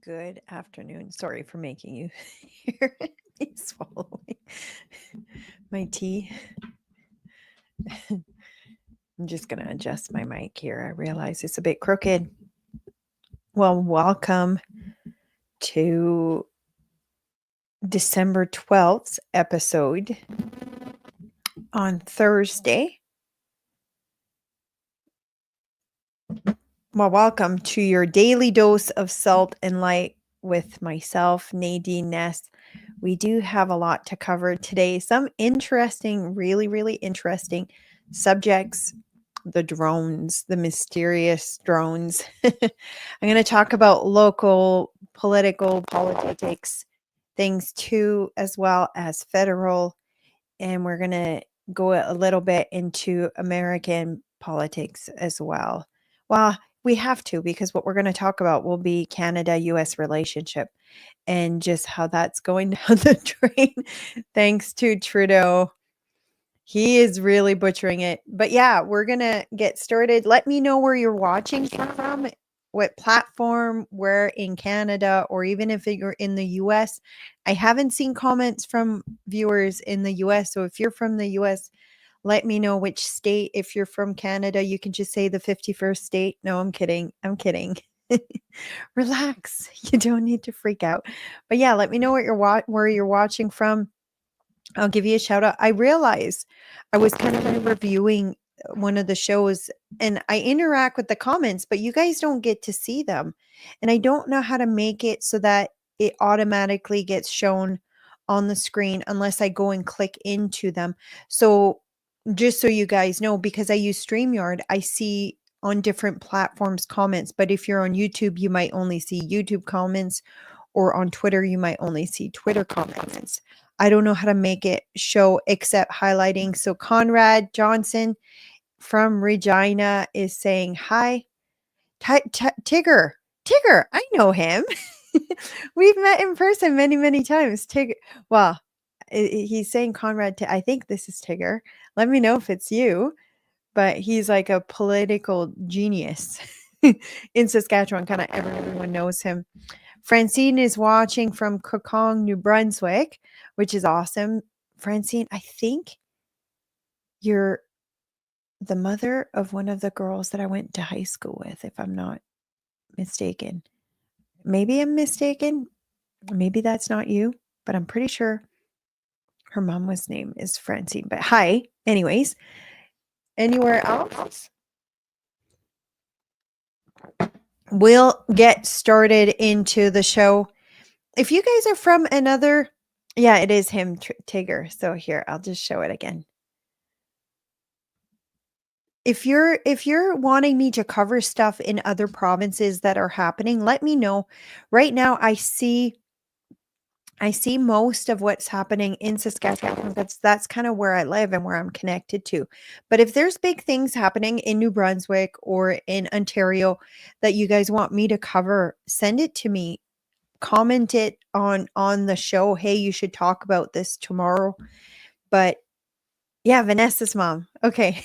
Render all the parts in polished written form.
Good afternoon. Sorry for making you hear me swallowing my tea. I'm just going to adjust my mic here. I realize it's a bit crooked. Well, welcome to December 12th episode on Thursday. Well, welcome to your daily dose of salt and light with myself, Nadine Ness. We do have a lot to cover today. Some interesting, really interesting subjects. The drones, the mysterious drones. I'm going to talk about local politics things too, as well as federal. And we're going to go a little bit into American politics as well. Well, we have to, because what we're going to talk about will be Canada-US relationship and just how that's going down the drain thanks to Trudeau. He is really butchering it. But yeah, we're going to get started. Let me know where you're watching from, what platform, where in Canada, or even if you're in the US. I haven't seen comments from viewers in the US. So if you're from the US, let me know which state. If you're from Canada, you can just say the 51st state. No, I'm kidding. I'm kidding. Relax. You don't need to freak out. But yeah, let me know where you're watching from. I'll give you a shout out. I realized I was kind of reviewing one of the shows and I interact with the comments, but you guys don't get to see them. And I don't know how to make it so that it automatically gets shown on the screen unless I go and click into them. So just so you guys know, because I use StreamYard, I see on different platforms comments. But if you're on YouTube, you might only see YouTube comments, or on Twitter, you might only see Twitter comments. I don't know how to make it show except highlighting. So Conrad Johnson from Regina is saying, hi, Tigger. Tigger, I know him. We've met in person many times. Tigger, well, he's saying Conrad. I think this is Tigger. Let me know if it's you. But he's like a political genius in Saskatchewan. Kind of everyone knows him. Francine is watching from Kokong, New Brunswick, which is awesome. Francine, I think you're the mother of one of the girls that I went to high school with, if I'm not mistaken. Maybe I'm mistaken. Maybe that's not you, but I'm pretty sure her mom's name is Francine. But hi, anyways. Anywhere else? We'll get started into the show. If you guys are from another, yeah, it is him, Tigger. So here, I'll just show it again. If you're wanting me to cover stuff in other provinces that are happening, let me know. Right now, I see most of what's happening in Saskatchewan. That's kind of where I live and where I'm connected to. But if there's big things happening in New Brunswick or in Ontario that you guys want me to cover, send it to me. Comment it on the show. Hey, you should talk about this tomorrow. But yeah, Vanessa's mom. Okay.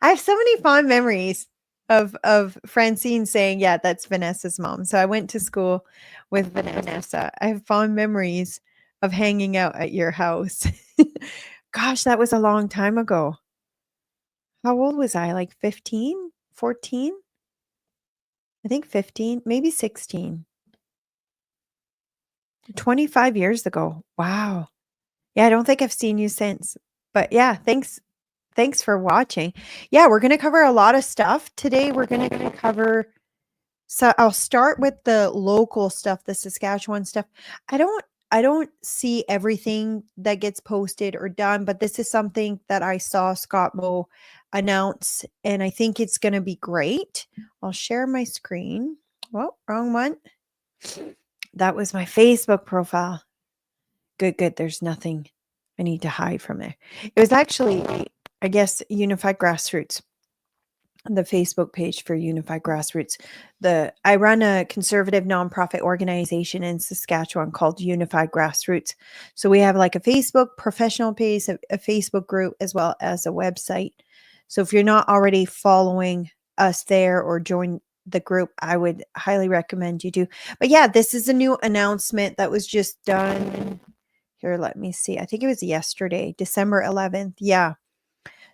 I have so many fond memories of Francine saying, yeah, that's Vanessa's mom. So I went to school with Vanessa. I have fond memories of hanging out at your house. Gosh, that was a long time ago. How old was I? Like 15, 14? I think 15, maybe 16. 25 years ago. Wow. Yeah, I don't think I've seen you since. But yeah, thanks for watching. Yeah, we're going to cover a lot of stuff today. We're going to cover, so I'll start with the local stuff, the Saskatchewan stuff. I don't see everything that gets posted or done, but this is something that I saw Scott Moe announce, and I think it's going to be great. I'll share my screen. Well, wrong one. That was my Facebook profile. Good. There's nothing I need to hide from there. It was actually, I guess, Unified Grassroots, the Facebook page for Unified Grassroots. I run a conservative nonprofit organization in Saskatchewan called Unified Grassroots. So we have like a Facebook professional page, a Facebook group, as well as a website. So if you're not already following us there or the group, I would highly recommend you do. But yeah, this is a new announcement that was just done. Here, let me see. I think it was yesterday, December 11th. Yeah.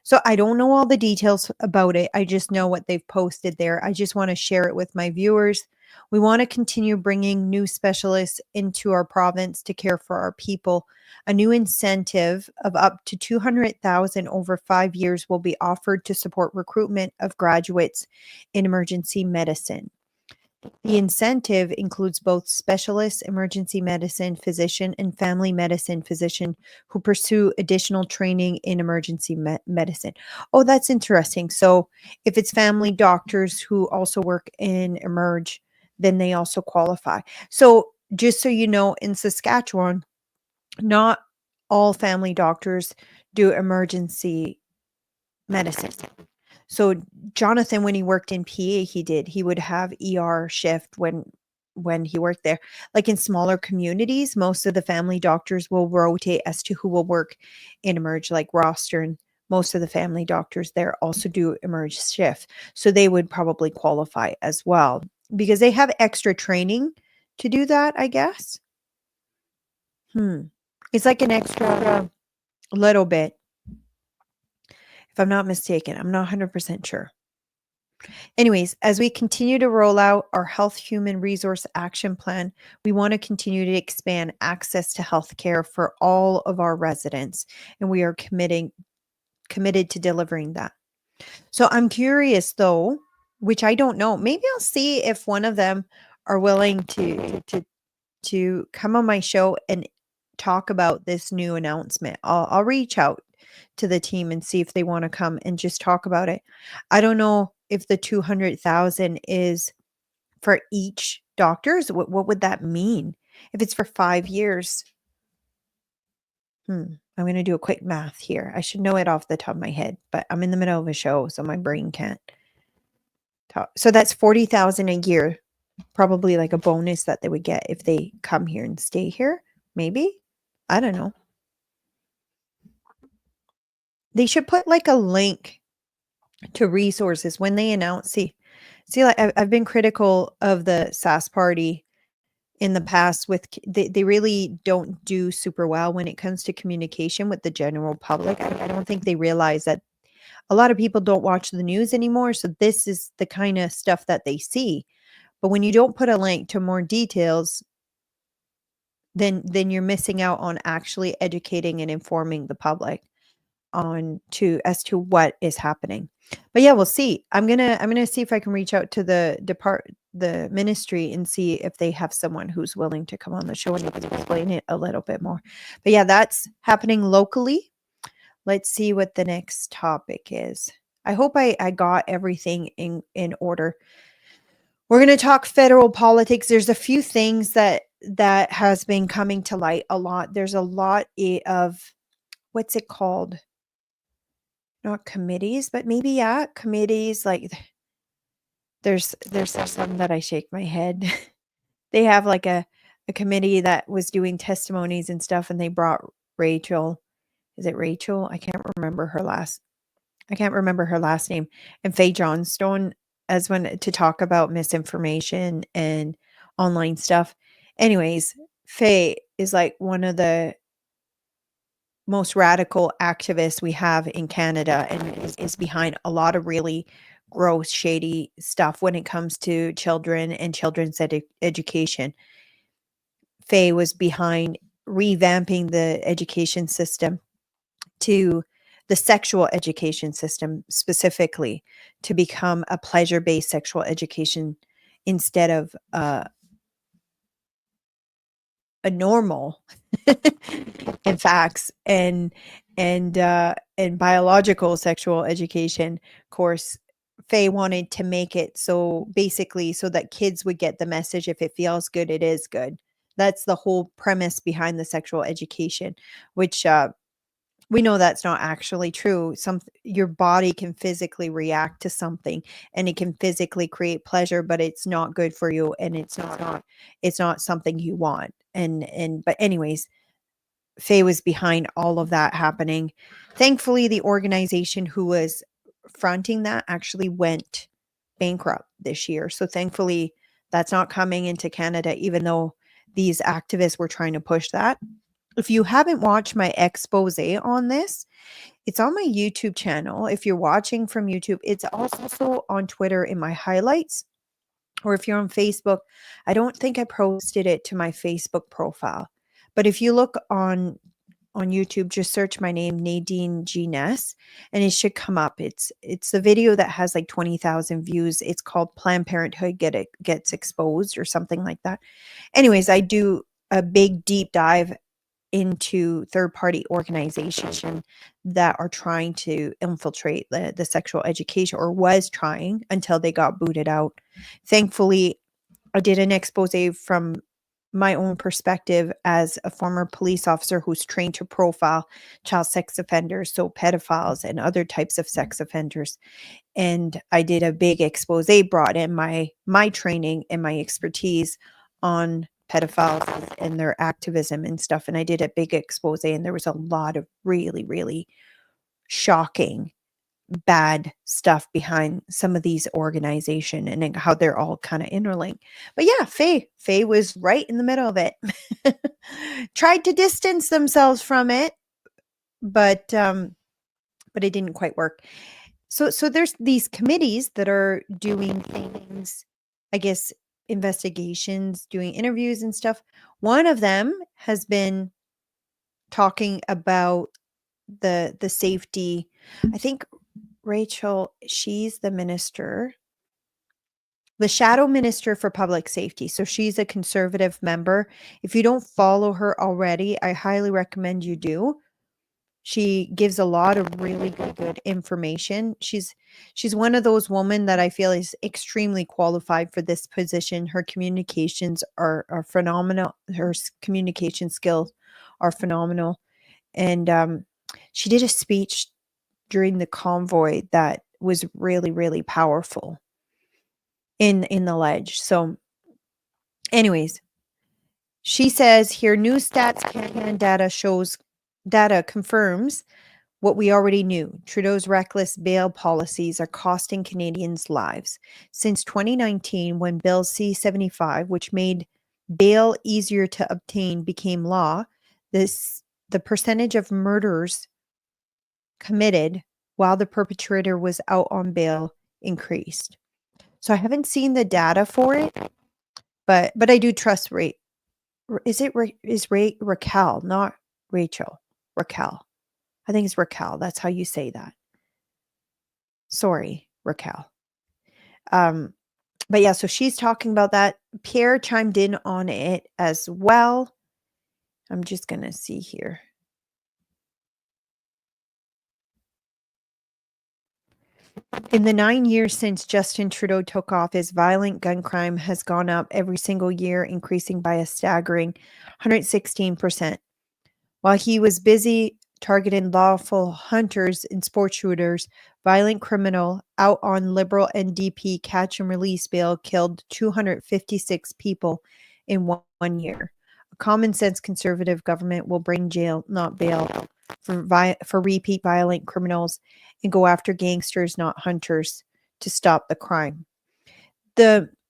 So I don't know all the details about it. I just know what they've posted there. I just want to share it with my viewers. We want to continue bringing new specialists into our province to care for our people. A new incentive of up to 200,000 over 5 years will be offered to support recruitment of graduates in emergency medicine. The incentive includes both specialist emergency medicine physician and family medicine physician who pursue additional training in emergency medicine. Oh, that's interesting. So, if it's family doctors who also work in Emerge, then they also qualify. So, just so you know, in Saskatchewan, not all family doctors do emergency medicine. So Jonathan, when he worked in PA, he would have ER shift when he worked there. Like in smaller communities, most of the family doctors will rotate as to who will work in Emerge, like roster, and most of the family doctors there also do Emerge shift. So they would probably qualify as well because they have extra training to do that, I guess. It's like an extra little bit, if I'm not mistaken. I'm not 100% sure. Anyways, as we continue to roll out our Health Human Resource Action Plan, we want to continue to expand access to healthcare for all of our residents, and we are committed to delivering that. So I'm curious though, which I don't know. Maybe I'll see if one of them are willing to come on my show and talk about this new announcement. I'll reach out to the team and see if they want to come and just talk about it. I don't know if the 200,000 is for each doctors. What would that mean? If it's for 5 years. I'm going to do a quick math here. I should know it off the top of my head, but I'm in the middle of a show, so my brain can't talk. So that's 40,000 a year, probably like a bonus that they would get if they come here and stay here. Maybe. I don't know. They should put like a link to resources when they announce. See, like I've been critical of the SAS party in the past with they really don't do super well when it comes to communication with the general public. I don't think they realize that a lot of people don't watch the news anymore. So this is the kind of stuff that they see. But when you don't put a link to more details, then you're missing out on actually educating and informing the public on to as to what is happening. But yeah, we'll see. I'm gonna see if I can reach out to the ministry and see if they have someone who's willing to come on the show and explain it a little bit more. But yeah, that's happening locally. Let's see what the next topic is. I hope I got everything in order. We're going to talk federal politics. There's a few things that has been coming to light a lot. There's a lot of what's it called? Not committees, but maybe yeah, committees. Like there's some that I shake my head. They have like a committee that was doing testimonies and stuff, and they brought Rachel. Is it Rachel? I can't remember her last name. And Faye Johnstone as when to talk about misinformation and online stuff. Anyways, Faye is like one of the most radical activists we have in Canada and is behind a lot of really gross, shady stuff when it comes to children and children's education. Faye was behind revamping the education system to the sexual education system specifically to become a pleasure-based sexual education instead of a normal in facts and biological sexual education course. Faye wanted to make it so basically so that kids would get the message, if it feels good, it is good. That's the whole premise behind the sexual education, which we know that's not actually true. Your body can physically react to something and it can physically create pleasure, but it's not good for you and it's not something you want. But anyways, Faye was behind all of that happening. Thankfully, the organization who was fronting that actually went bankrupt this year. So thankfully, that's not coming into Canada, even though these activists were trying to push that. If you haven't watched my expose on this, it's on my YouTube channel. If you're watching from YouTube, it's also on Twitter in my highlights. Or if you're on Facebook, I don't think I posted it to my Facebook profile. But if you look on YouTube, just search my name, Nadine G. Ness, and it should come up. It's a video that has like 20,000 views. It's called Planned Parenthood Gets Exposed or something like that. Anyways, I do a big deep dive into third-party organizations that are trying to infiltrate the sexual education, or was trying until they got booted out. Thankfully, I did an expose from my own perspective as a former police officer who's trained to profile child sex offenders, so pedophiles and other types of sex offenders. And I did a big expose, brought in my training and my expertise on pedophiles and their activism and stuff. And I did a big expose, and there was a lot of really, really shocking, bad stuff behind some of these organizations and how they're all kind of interlinked. But yeah, Faye was right in the middle of it. Tried to distance themselves from it, but it didn't quite work. So there's these committees that are doing things, I guess, investigations, doing interviews and stuff. One of them has been talking about the safety. I think Rachel, she's the minister, the shadow minister for public safety. So she's a conservative member. If you don't follow her already, I highly recommend you do. She gives a lot of really good information. She's one of those women that I feel is extremely qualified for this position. Her communications are phenomenal. Her communication skills are phenomenal. And she did a speech during the convoy that was really, really powerful in the ledge. So anyways, she says here, new stats can data confirms what we already knew. Trudeau's reckless bail policies are costing Canadians lives. Since 2019, when Bill C-75, which made bail easier to obtain, became law, the percentage of murders committed while the perpetrator was out on bail increased. So I haven't seen the data for it, but I do trust Raquel, not Rachel. Raquel. I think it's Raquel. That's how you say that. Sorry, Raquel. But yeah, so she's talking about that. Pierre chimed in on it as well. I'm just going to see here. In the 9 years since Justin Trudeau took office, violent gun crime has gone up every single year, increasing by a staggering 116%. While he was busy targeting lawful hunters and sport shooters, violent criminal out on Liberal NDP catch and release bail killed 256 people in 1 year. A common sense conservative government will bring jail, not bail, for repeat violent criminals, and go after gangsters, not hunters, to stop the crime.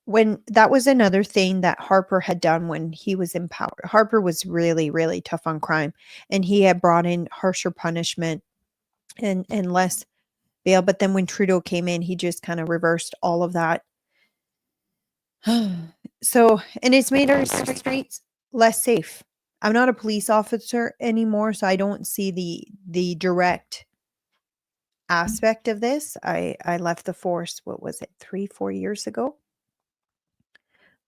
When that was another thing that Harper had done when he was in power. Harper was really, really tough on crime, and he had brought in harsher punishment and less bail. But then when Trudeau came in, he just kind of reversed all of that. So, and it's made our streets less safe. I'm not a police officer anymore, so I don't see the direct aspect of this. I left the force, what was it, 3-4 years ago?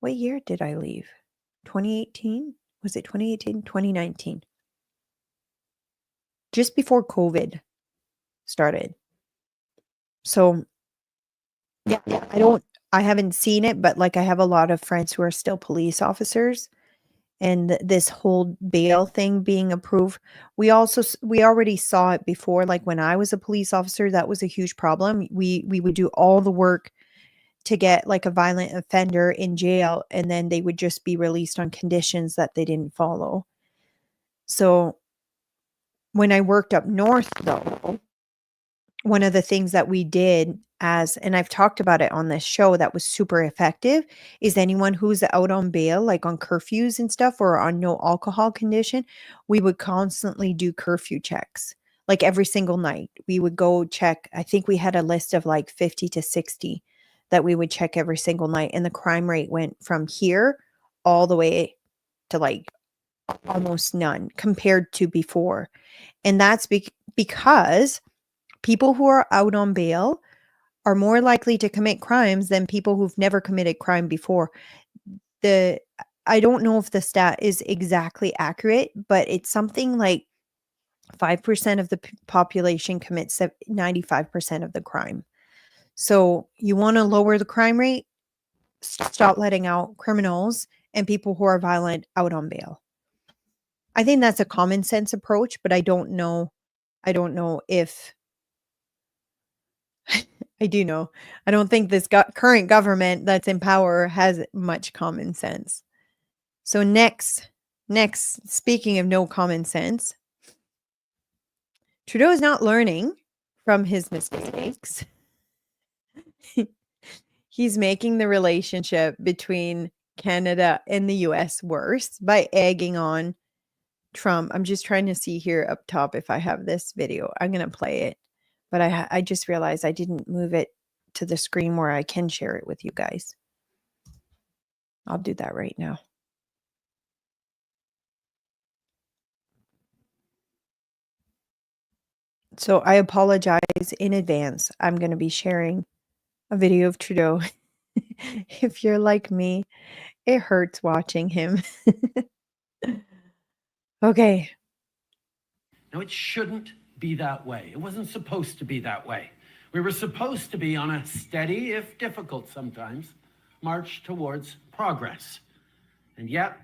What year did I leave? 2018? Was it 2018? 2019. Just before COVID started. So yeah, I haven't seen it, but like I have a lot of friends who are still police officers, and this whole bail thing being approved. We already saw it before. Like when I was a police officer, that was a huge problem. We would do all the work to get like a violent offender in jail, and then they would just be released on conditions that they didn't follow. So when I worked up north though, one of the things that we did and I've talked about it on this show that was super effective, is anyone who's out on bail, like on curfews and stuff or on no alcohol condition, we would constantly do curfew checks. Like every single night, we would go check. I think we had a list of like 50 to 60 that we would check every single night. And the crime rate went from here all the way to like almost none compared to before. And that's because people who are out on bail are more likely to commit crimes than people who've never committed crime before. The I don't know if the stat is exactly accurate, but it's something like 5% of the population commits 95% of the crime. So you want to lower the crime rate, stop letting out criminals and people who are violent out on bail. I think that's a common sense approach, but I don't know. I don't know if I do know. I don't think this current government that's in power has much common sense. So next, speaking of no common sense, Trudeau is not learning from his mistakes. He's making the relationship between Canada and the US worse by egging on Trump. I'm just trying to see here up top if I have this video. I'm going to play it. But I just realized I didn't move it to the screen where I can share it with you guys. I'll do that right now. So I apologize in advance. I'm going to be sharing a video of Trudeau. If you're like me, it hurts watching him. Okay. No, it shouldn't be that way. It wasn't supposed to be that way. We were supposed to be on a steady, if difficult sometimes, march towards progress. And yet,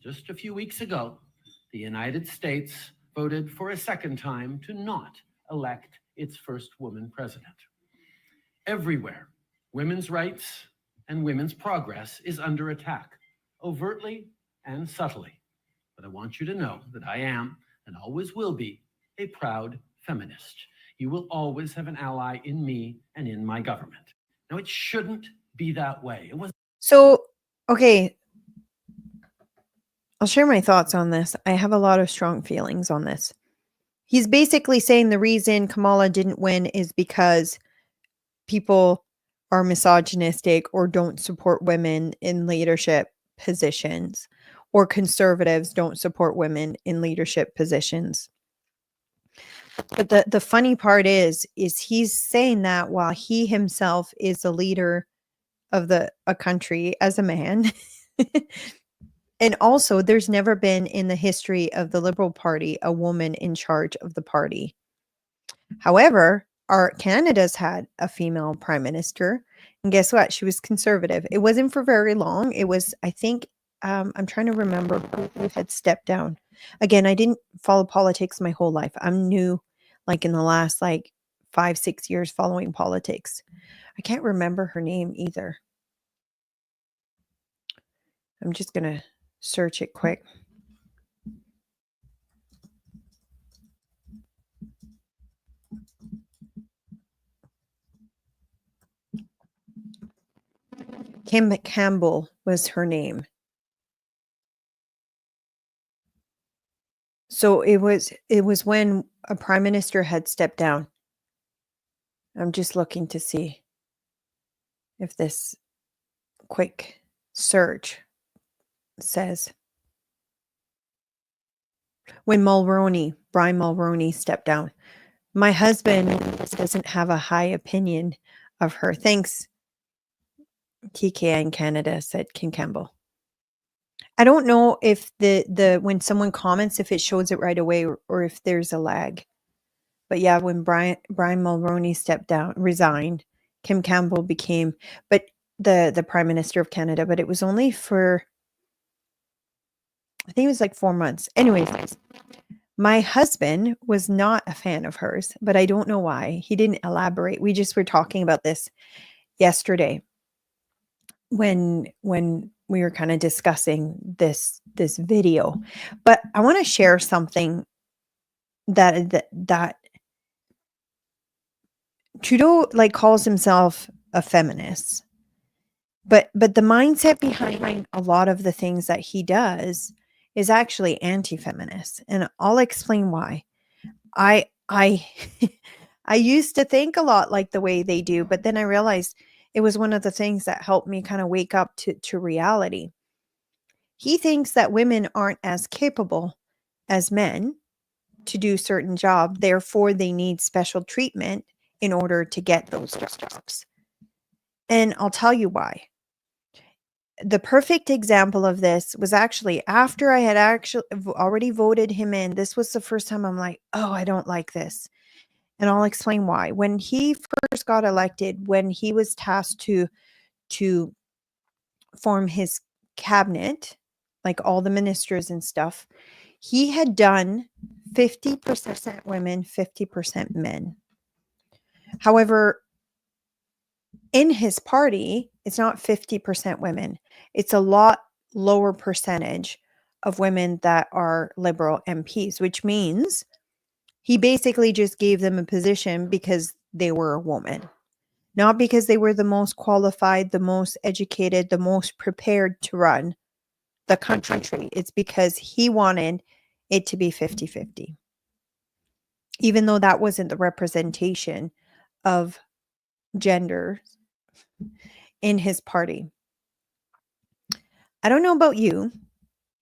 just a few weeks ago, the United States voted for a second time to not elect its first woman president. Everywhere, women's rights and women's progress is under attack, overtly and subtly. But I want you to know that I am, and always will be, a proud feminist. You will always have an ally in me and in my government. Now, it shouldn't be that way. It was. So, okay. I'll share my thoughts on this. I have a lot of strong feelings on this. He's basically saying the reason Kamala didn't win is because people are misogynistic or don't support women in leadership positions, or conservatives don't support women in leadership positions. But the funny part is he's saying that while he himself is a leader of a country as a man. And also, there's never been in the history of the Liberal Party a woman in charge of the party. However, our Canada's had a female prime minister, and guess what? She was conservative. It wasn't for very long. It was, I think, I'm trying to remember who had stepped down. Again, I didn't follow politics my whole life. I'm new, like in the last 5-6 years following politics. I can't remember her name either. I'm just gonna search it quick. Kim Campbell was her name. So it was when a prime minister had stepped down. I'm just looking to see if this quick search says when Brian Mulroney stepped down. My husband doesn't have a high opinion of her. Thanks, TK in Canada, said Kim Campbell. I don't know if the when someone comments, if it shows it right away or if there's a lag. But yeah, when Brian Mulroney resigned, Kim Campbell became the Prime Minister of Canada, but it was only for, I think it was like 4 months. Anyways, my husband was not a fan of hers, but I don't know why. He didn't elaborate. We just were talking about this yesterday when we were kind of discussing this video. But I want to share something that Trudeau like calls himself a feminist, but the mindset behind a lot of the things that he does is actually anti-feminist, and I'll explain why. I I used to think a lot like the way they do, but then I realized it was one of the things that helped me kind of wake up to reality. He thinks that women aren't as capable as men to do certain job, therefore they need special treatment in order to get those jobs. And I'll tell you why. The perfect example of this was actually after I had actually already voted him in. This was the first time I'm like, "Oh, I don't like this." And I'll explain why. When he first got elected, when he was tasked to form his cabinet, like all the ministers and stuff, he had done 50% women, 50% men. However, in his party, it's not 50% women. It's a lot lower percentage of women that are liberal MPs, which means he basically just gave them a position because they were a woman, not because they were the most qualified, the most educated, the most prepared to run the country. It's because he wanted it to be 50-50, even though that wasn't the representation of gender in his party. I don't know about you,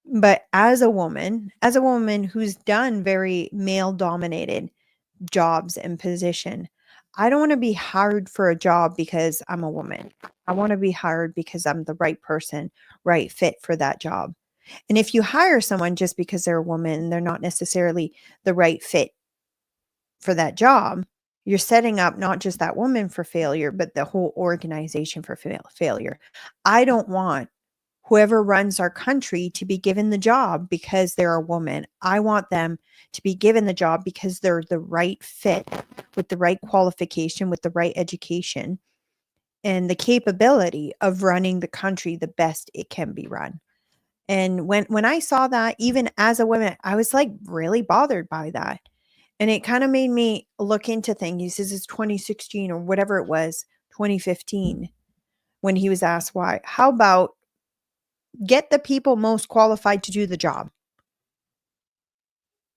but as a woman who's done very male dominated jobs and position, I don't want to be hired for a job because I'm a woman. I want to be hired because I'm the right person, right fit for that job. And if you hire someone just because they're a woman, they're not necessarily the right fit for that job, you're setting up not just that woman for failure, but the whole organization for failure. I don't want whoever runs our country to be given the job because they're a woman. I want them to be given the job because they're the right fit with the right qualification, with the right education, and the capability of running the country the best it can be run. And when I saw that, even as a woman, I was like really bothered by that. And it kind of made me look into things. This is 2016 or whatever it was, 2015, when he was asked why. How about get the people most qualified to do the job?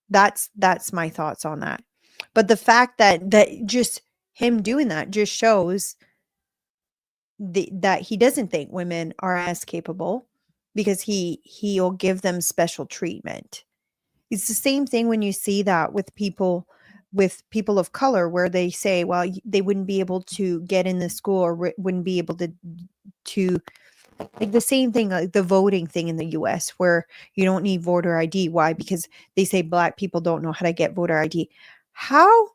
That's my thoughts on that. But the fact that just him doing that just shows that he doesn't think women are as capable because he'll give them special treatment. It's the same thing when you see that with people of color where they say, well, they wouldn't be able to get in the school or wouldn't be able to like the same thing, like the voting thing in the US where you don't need voter ID. Why? Because they say black people don't know how to get voter ID. How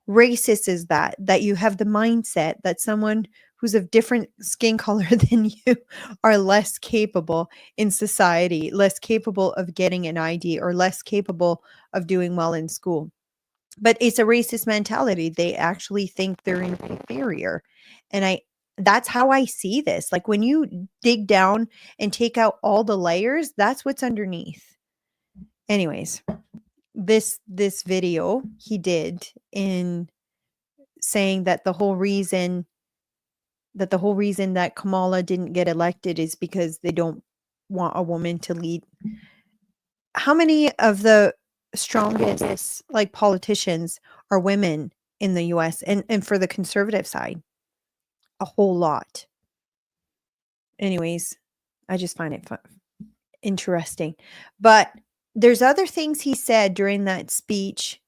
racist is that? That you have the mindset that someone who's of different skin color than you are less capable in society, less capable of getting an ID, or less capable of doing well in school. But it's a racist mentality. They actually think they're inferior. And that's how I see this. Like when you dig down and take out all the layers, that's what's underneath. Anyways, this video he did in saying that the whole reason that Kamala didn't get elected is because they don't want a woman to lead. How many of the strongest like politicians are women in the US and for the conservative side? A whole lot. Anyways, I just find it interesting. But there's other things he said during that speech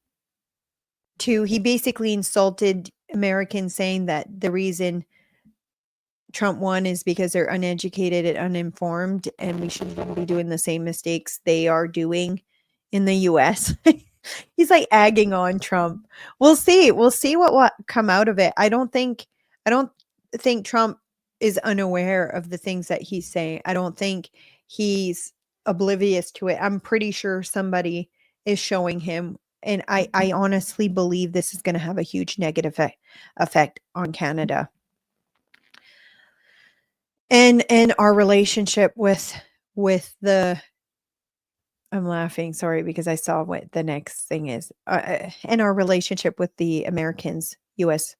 too. He basically insulted Americans saying that the reason Trump won is because they're uneducated and uninformed, and we shouldn't be doing the same mistakes they are doing in the US. He's like egging on Trump. We'll see. We'll see what come out of it. I don't think Trump is unaware of the things that he's saying. I don't think he's oblivious to it. I'm pretty sure somebody is showing him. And I honestly believe this is going to have a huge negative effect on Canada and our relationship with the I'm laughing, sorry, because I saw what the next thing is. And our relationship with the Americans, US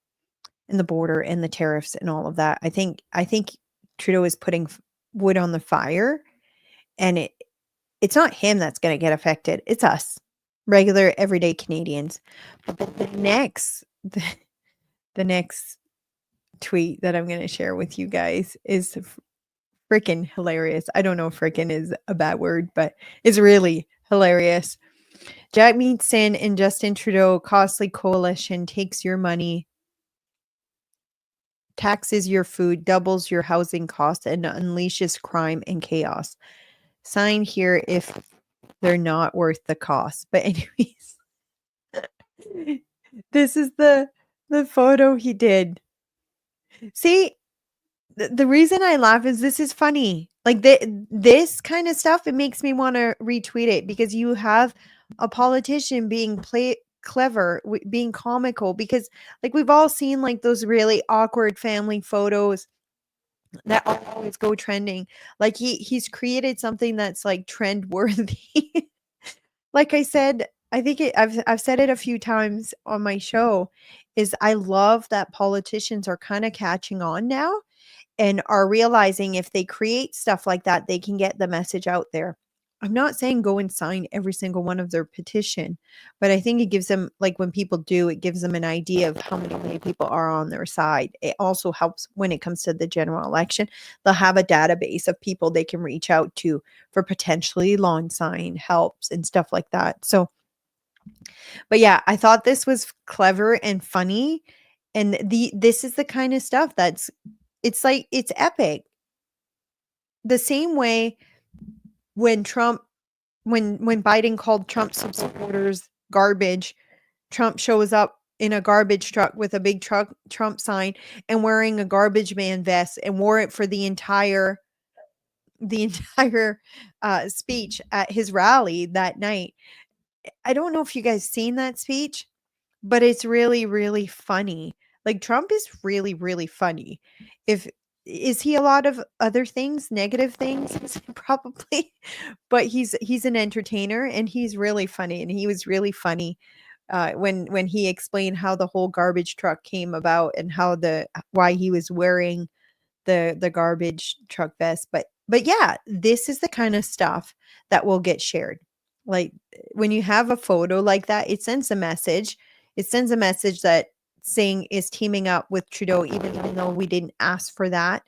and the border and the tariffs and all of that. I think Trudeau is putting wood on the fire, and it's not him that's going to get affected. It's us, regular everyday Canadians. But the next tweet that I'm going to share with you guys is freaking hilarious. I don't know if freaking is a bad word, but it's really hilarious. Jack Meatson and Justin Trudeau costly coalition takes your money, taxes your food, doubles your housing costs, and unleashes crime and chaos. Sign here if they're not worth the cost. But anyways, this is the photo he did. See, the reason I laugh is this is funny. Like this kind of stuff, it makes me want to retweet it because you have a politician being clever, being comical. Because like we've all seen like those really awkward family photos that always go trending. Like he's created something that's like trend worthy. Like I said, I think I've said it a few times on my show. Is I love that politicians are kind of catching on now and are realizing if they create stuff like that, they can get the message out there. I'm not saying go and sign every single one of their petition, but I think it gives them, like when people do, it gives them an idea of how many people are on their side. It also helps when it comes to the general election. They'll have a database of people they can reach out to for potentially lawn sign helps and stuff like that. So, but yeah, I thought this was clever and funny. And this is the kind of stuff that's it's like it's epic. The same way when when Biden called Trump supporters garbage, Trump shows up in a garbage truck with a big Trump sign and wearing a garbage man vest and wore it for the entire speech at his rally that night. I don't know if you guys seen that speech, but it's really, really funny. Like Trump is really, really funny. If is he a lot of other things, negative things? Probably, but he's an entertainer and he's really funny. And he was really funny when he explained how the whole garbage truck came about and how the why he was wearing the garbage truck vest. But yeah, this is the kind of stuff that will get shared. Like when you have a photo like that, it sends a message. It sends a message that saying is teaming up with Trudeau, even though we didn't ask for that.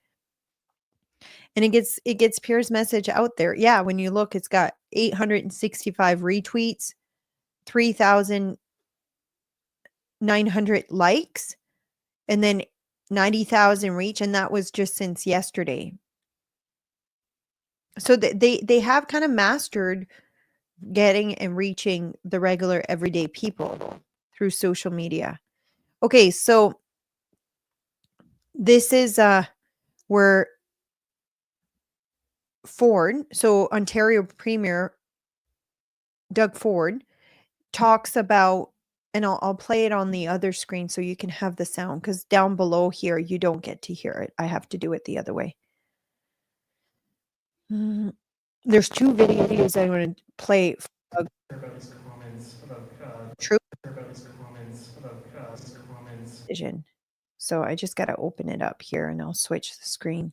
And it gets Pierre's message out there. Yeah, when you look, it's got 865 retweets, 3,900 likes, and then 90,000 reach, and that was just since yesterday. So they have kind of mastered getting and reaching the regular everyday people through social media. Okay, so this is where Ford, so Ontario Premier Doug Ford talks about, and I'll play it on the other screen so you can have the sound because down below here you don't get to hear it. I have to do it the other way. There's two videos I want to play. About his comments about True about his comments about his comments. Vision. So I just got to open it up here and I'll switch the screen.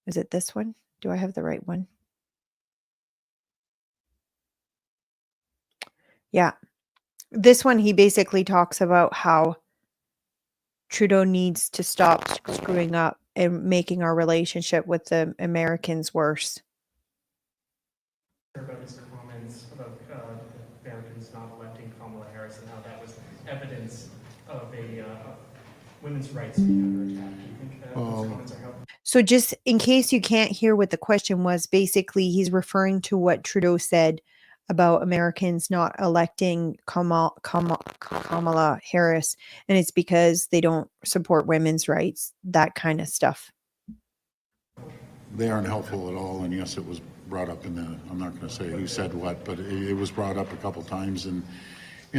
Is it this one? Do I have the right one? Yeah. This one, he basically talks about how Trudeau needs to stop screwing up and making our relationship with the Americans worse. About his comments about Americans not electing Kamala Harris and how that was evidence of a women's rights being under attack. Do you think those comments are helpful? So just in case you can't hear what the question was, basically he's referring to what Trudeau said about Americans not electing Kamala Harris, and it's because they don't support women's rights, that kind of stuff. They aren't helpful at all, and yes, it was brought up in the, I'm not going to say who said what, but it was brought up a couple times in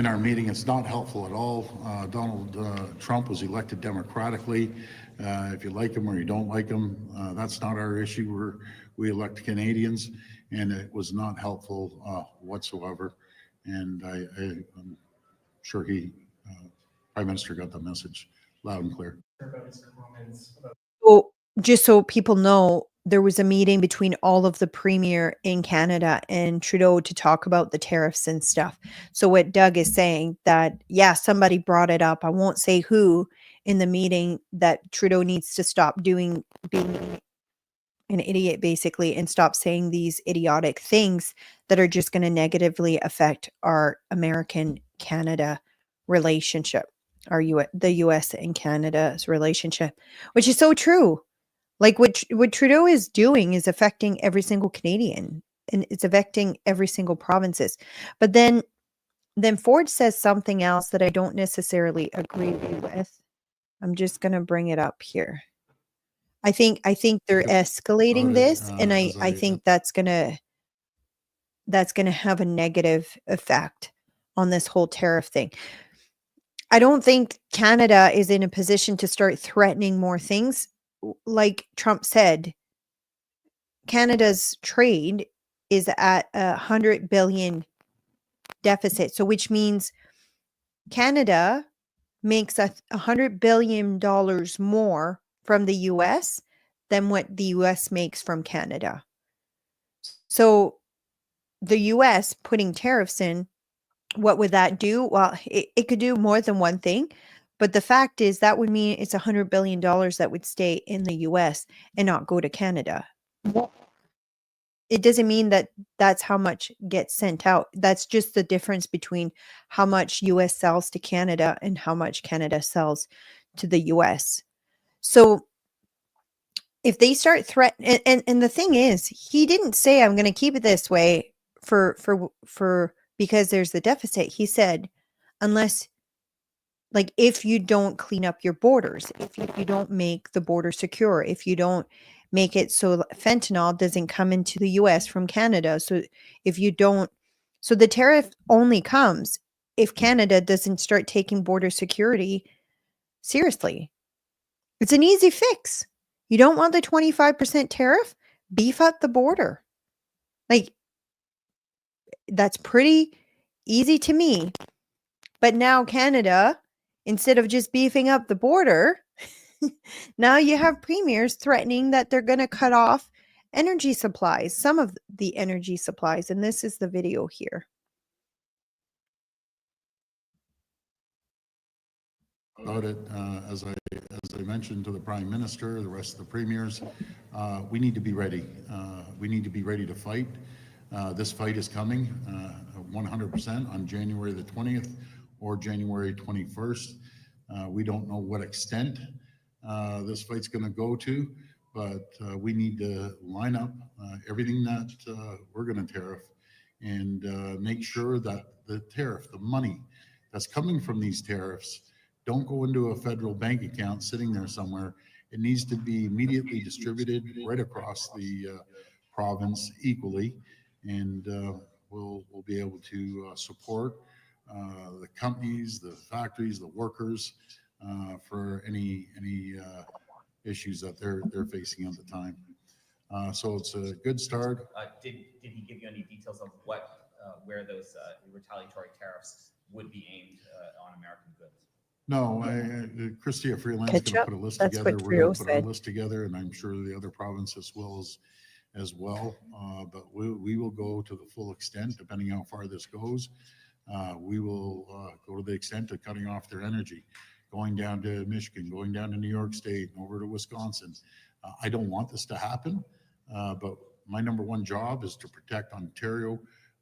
our meeting. It's not helpful at all. Donald Trump was elected democratically. If you like him or you don't like him, that's not our issue. We elect Canadians, and it was not helpful whatsoever. And I'm sure he Prime Minister got the message loud and clear. So, just so people know, there was a meeting between all of the premier in Canada and Trudeau to talk about the tariffs and stuff. So what Doug is saying that, yeah, somebody brought it up. I won't say who in the meeting, that Trudeau needs to stop being an idiot basically and stop saying these idiotic things that are just going to negatively affect our American Canada relationship, the US and Canada's relationship, which is so true. Like what Trudeau is doing is affecting every single Canadian, and it's affecting every single provinces. But then Ford says something else that I don't necessarily agree with. I'm just going to bring it up here. I think they're escalating this, and I think that's gonna have a negative effect on this whole tariff thing. I don't think Canada is in a position to start threatening more things. Like Trump said, Canada's trade is at 100 billion deficit. So which means Canada makes $100 billion more from the US than what the US makes from Canada. So the US putting tariffs in, what would that do? Well, it could do more than one thing. But the fact is that would mean it's $100 billion that would stay in the US and not go to Canada. It doesn't mean that that's how much gets sent out. That's just the difference between how much US sells to Canada and how much Canada sells to the US. So if they start threatening, and the thing is, he didn't say I'm going to keep it this way for because there's the deficit. He said, unless, like, if you don't clean up your borders, if you don't make the border secure, if you don't make it so fentanyl doesn't come into the US from Canada. So if you don't, so the tariff only comes if Canada doesn't start taking border security seriously. It's an easy fix. You don't want the 25% tariff? Beef up the border. Like, that's pretty easy to me. But now Canada, instead of just beefing up the border, now you have premiers threatening that they're going to cut off energy supplies, some of the energy supplies. And this is the video here. About it, as I mentioned to the Prime Minister, the rest of the premiers, we need to be ready. We need to be ready to fight. This fight is coming 100% on January the 20th or January 21st. We don't know what extent this fight's going to go to, but we need to line up everything that we're going to tariff and make sure that the tariff, the money that's coming from these tariffs, don't go into a federal bank account sitting there somewhere. It needs to be immediately distributed right across the province equally, and we'll be able to support the companies, the factories, the workers for any issues that they're facing at the time. So it's a good start. Did he give you any details of what where those retaliatory tariffs would be aimed on American goods? No, Chrystia Freeland's going to put a list together. We're going to put our list together, and I'm sure the other provinces will as well. But we will go to the full extent, depending on how far this goes. We will go to the extent of cutting off their energy, going down to Michigan, going down to New York State, and over to Wisconsin. I don't want this to happen, but my number one job is to protect Ontario,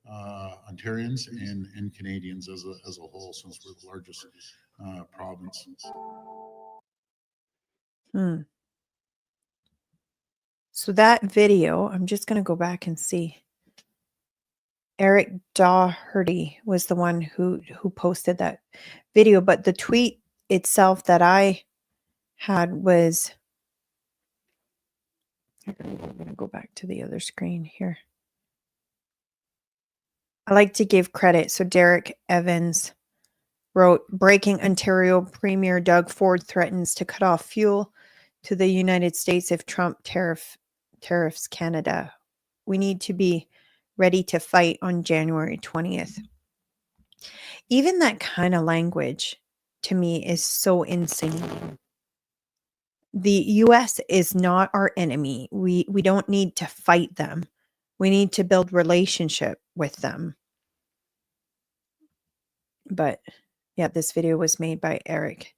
Ontarians and Canadians as a whole, since we're the largest province. So that video, I'm just going to go back and see. Eric Doherty was the one who posted that video, but the tweet itself that I had was, I'm going to go back to the other screen here. I like to give credit. So Derek Evans wrote, breaking Ontario Premier Doug Ford threatens to cut off fuel to the United States if Trump tariffs Canada. We need to be ready to fight on January 20th. Even that kind of language to me is so insane. The US is not our enemy. We don't need to fight them. We need to build relationship with them. But yeah, this video was made by Eric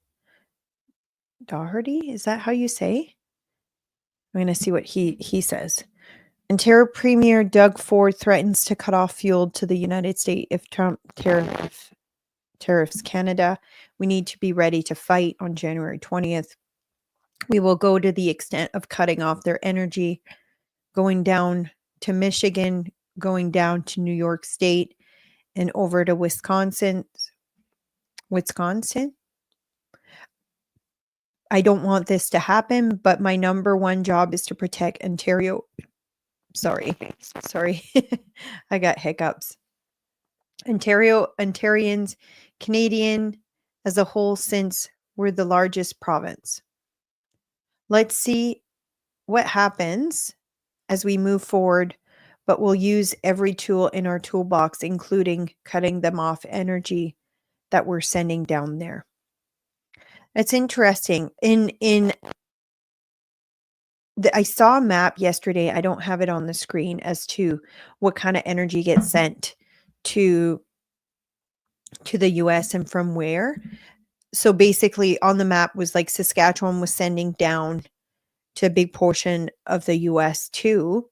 Doherty. Is that how you say? I'm going to see what he says. Ontario Premier Doug Ford threatens to cut off fuel to the United States if Trump tariffs Canada. We need to be ready to fight on January 20th. We will go to the extent of cutting off their energy, going down to Michigan, going down to New York State, and over to Wisconsin. I don't want this to happen, but my number one job is to protect Ontario. Sorry. I got hiccups. Ontarians, Canadian as a whole, since we're the largest province. Let's see what happens as we move forward, but we'll use every tool in our toolbox, including cutting them off energy that we're sending down there. It's interesting. I saw a map yesterday. I don't have it on the screen as to what kind of energy gets sent to the US and from where. So basically on the map was like Saskatchewan was sending down to a big portion of the US too,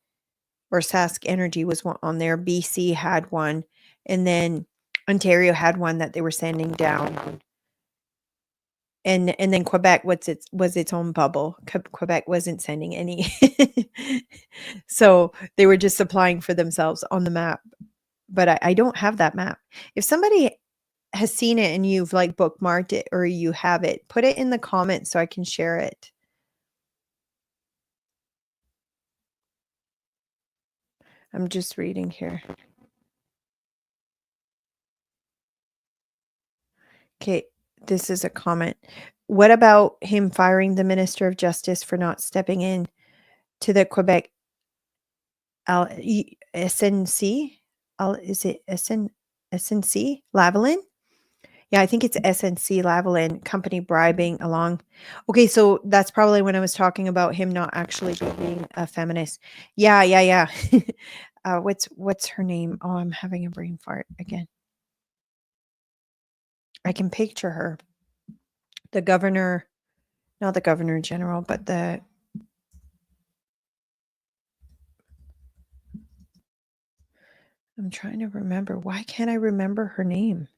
or Sask Energy was one on there. BC had one, and then Ontario had one that they were sending down. And then Quebec was its own bubble. Quebec wasn't sending any. So they were just supplying for themselves on the map. But I don't have that map. If somebody has seen it and you've like bookmarked it or you have it, put it in the comments so I can share it. I'm just reading here. Okay, this is a comment. What about him firing the Minister of Justice for not stepping in to the Quebec SNC? Is it SNC Lavalin? Yeah, I think it's SNC Lavalin company bribing along. Okay, so that's probably when I was talking about him not actually being a feminist. Yeah. What's her name? Oh, I'm having a brain fart again. I can picture her. The governor, not the governor general, but I'm trying to remember. Why can't I remember her name?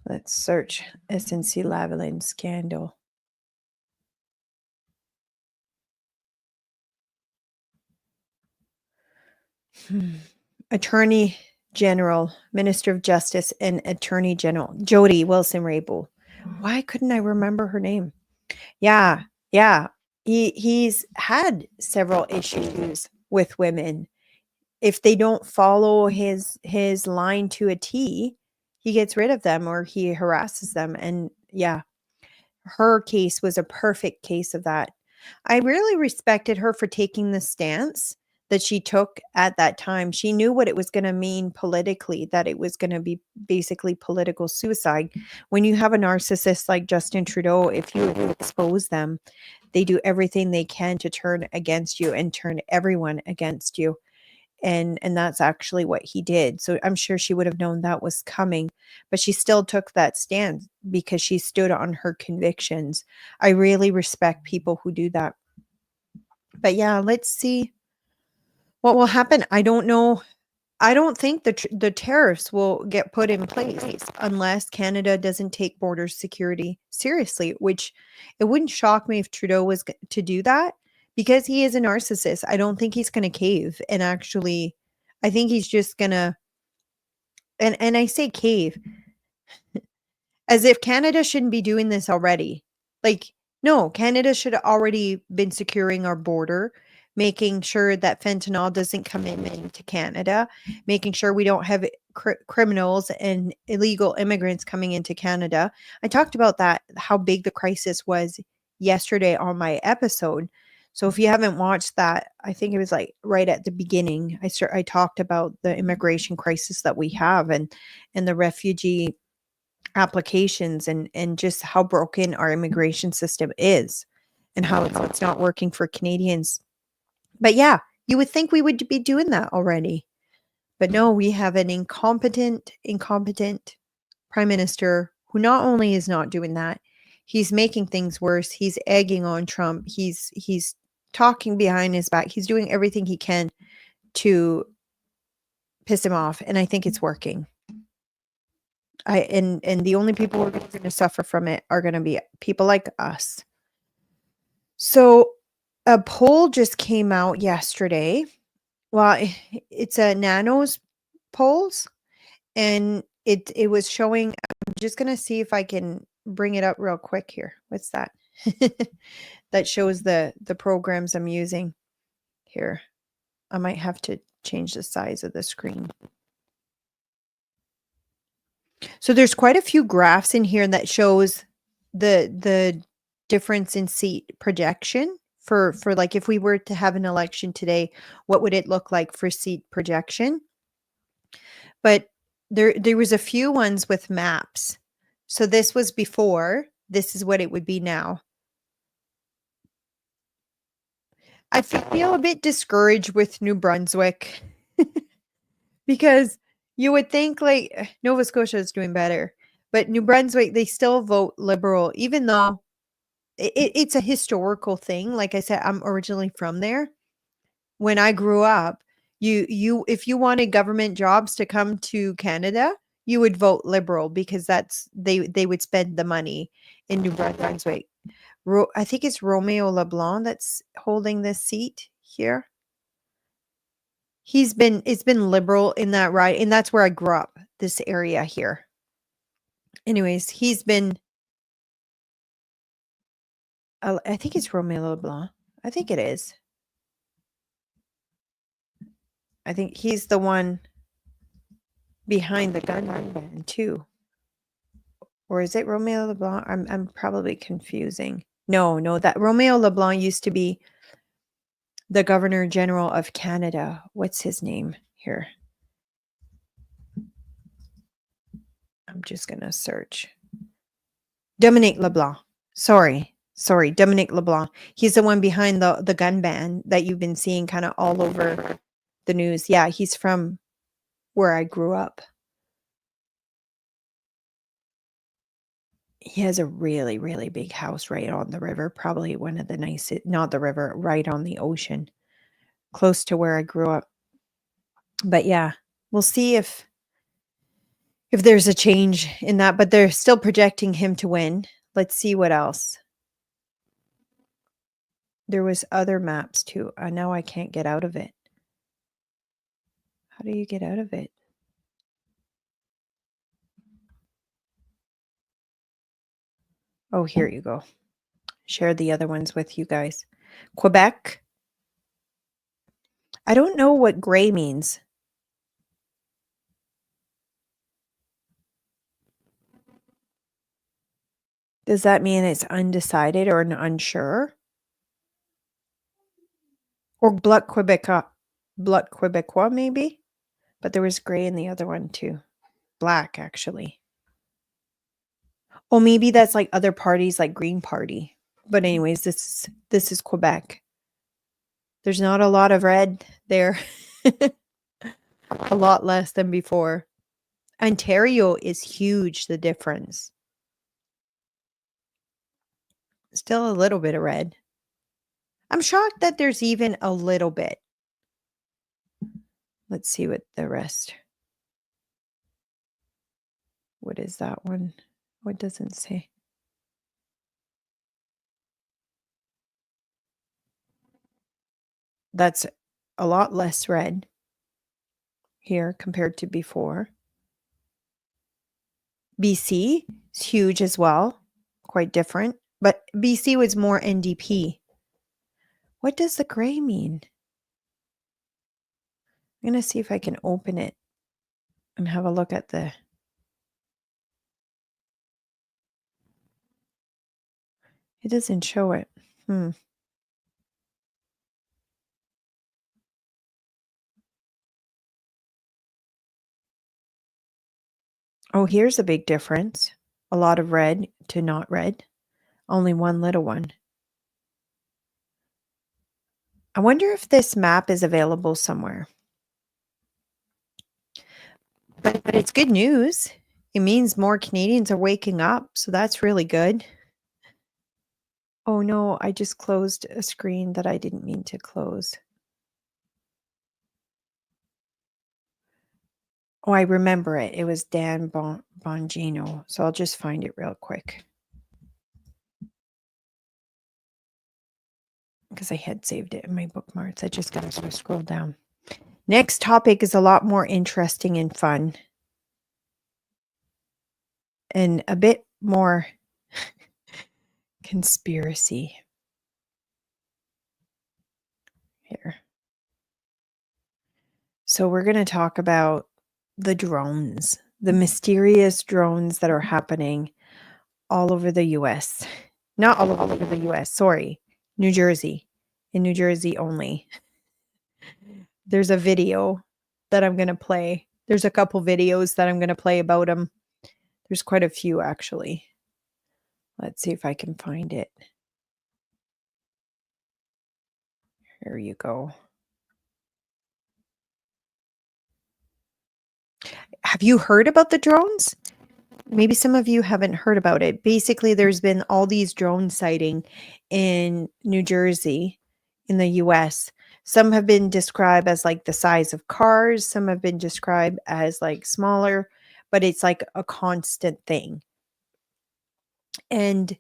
Let's search SNC Lavalin scandal. Attorney General, Minister of Justice, and Attorney General Jody Wilson-Raybould. Why couldn't I remember her name? Yeah. He's had several issues with women. If they don't follow his line to a T, he gets rid of them or he harasses them. And yeah, her case was a perfect case of that. I really respected her for taking the stance that she took at that time. She knew what it was going to mean politically, that it was going to be basically political suicide. When you have a narcissist like Justin Trudeau, if you expose them, they do everything they can to turn against you and turn everyone against you. And that's actually what he did. So I'm sure she would have known that was coming, but she still took that stand because she stood on her convictions. I really respect people who do that. But yeah, let's see what will happen. I don't know. I don't think the tariffs will get put in place unless Canada doesn't take border security seriously, which it wouldn't shock me if Trudeau was to do that because he is a narcissist. I don't think he's going to cave. And actually, I think he's just going to, and I say cave as if Canada shouldn't be doing this already. Like, no, Canada should have already been securing our border, making sure that fentanyl doesn't come into Canada, making sure we don't have criminals and illegal immigrants coming into Canada. I talked about that, how big the crisis was yesterday on my episode. So if you haven't watched that, I think it was like right at the beginning, I talked about the immigration crisis that we have, and the refugee applications, and just how broken our immigration system is, and how it's not working for Canadians. But yeah, you would think we would be doing that already. But no, we have an incompetent prime minister who not only is not doing that, he's making things worse. He's egging on Trump. He's talking behind his back. He's doing everything he can to piss him off, and I think it's working. And the only people who are going to suffer from it are going to be people like us. So a poll just came out yesterday. Well, it's a Nanos polls, and it was showing. I'm just gonna see if I can bring it up real quick here. What's that? That shows the programs I'm using here. I might have to change the size of the screen. So there's quite a few graphs in here that shows the difference in seat projection for like if we were to have an election today, what would it look like for seat projection? But there was a few ones with maps. So this was before, this is what it would be now. I feel a bit discouraged with New Brunswick because you would think like Nova Scotia is doing better, but New Brunswick, they still vote Liberal, even though it's a historical thing. Like I said, I'm originally from there. When I grew up, you if you wanted government jobs to come to Canada, you would vote Liberal because that's they would spend the money in New Brunswick. I think it's Romeo LeBlanc that's holding this seat here. It's been Liberal in that ride, and that's where I grew up, this area here. Anyways, he's been I think it's Romeo LeBlanc. I think it is. I think he's the one behind the gun ban too. Or is it Romeo LeBlanc? I'm probably confusing. No, that Romeo LeBlanc used to be the Governor General of Canada. What's his name here? I'm just going to search. Dominic LeBlanc. Sorry, Dominic LeBlanc. He's the one behind the gun ban that you've been seeing kind of all over the news. Yeah, he's from where I grew up. He has a really, really big house right on the river, probably one of the nicest, not the river, right on the ocean, close to where I grew up. But yeah, we'll see if there's a change in that, but they're still projecting him to win. Let's see what else. There was other maps too. Now I can't get out of it. How do you get out of it? Oh, here you go. Share the other ones with you guys. Quebec. I don't know what gray means. Does that mean it's undecided or unsure? Or Bloc Québécois maybe? But there was gray in the other one too. Black, actually. Oh, maybe that's like other parties like Green Party. But anyways, this is Quebec. There's not a lot of red there. A lot less than before. Ontario is huge, the difference. Still a little bit of red. I'm shocked that there's even a little bit. Let's see what the rest. What is that one? What doesn't say? That's a lot less red here compared to before. BC is huge as well, quite different, but BC was more NDP. What does the gray mean? I'm going to see if I can open it and have a look at the... It doesn't show it. Oh, here's a big difference. A lot of red to not red. Only one little one. I wonder if this map is available somewhere. But it's good news. It means more Canadians are waking up, so that's really good. Oh no, I just closed a screen that I didn't mean to close. Oh, I remember it. It was Dan Bongino. So I'll just find it real quick. Because I had saved it in my bookmarks. I just got to scroll down. Next topic is a lot more interesting and fun. And a bit more conspiracy. Here. So we're going to talk about the drones, the mysterious drones that are happening all over the US. Not all over the US, sorry. New Jersey. In New Jersey only. There's a video that I'm going to play. There's a couple videos that I'm going to play about them. There's quite a few, actually. Let's see if I can find it. Here you go. Have you heard about the drones? Maybe some of you haven't heard about it. Basically, there's been all these drone sighting in New Jersey, in the US. Some have been described as like the size of cars. Some have been described as like smaller, but it's like a constant thing. And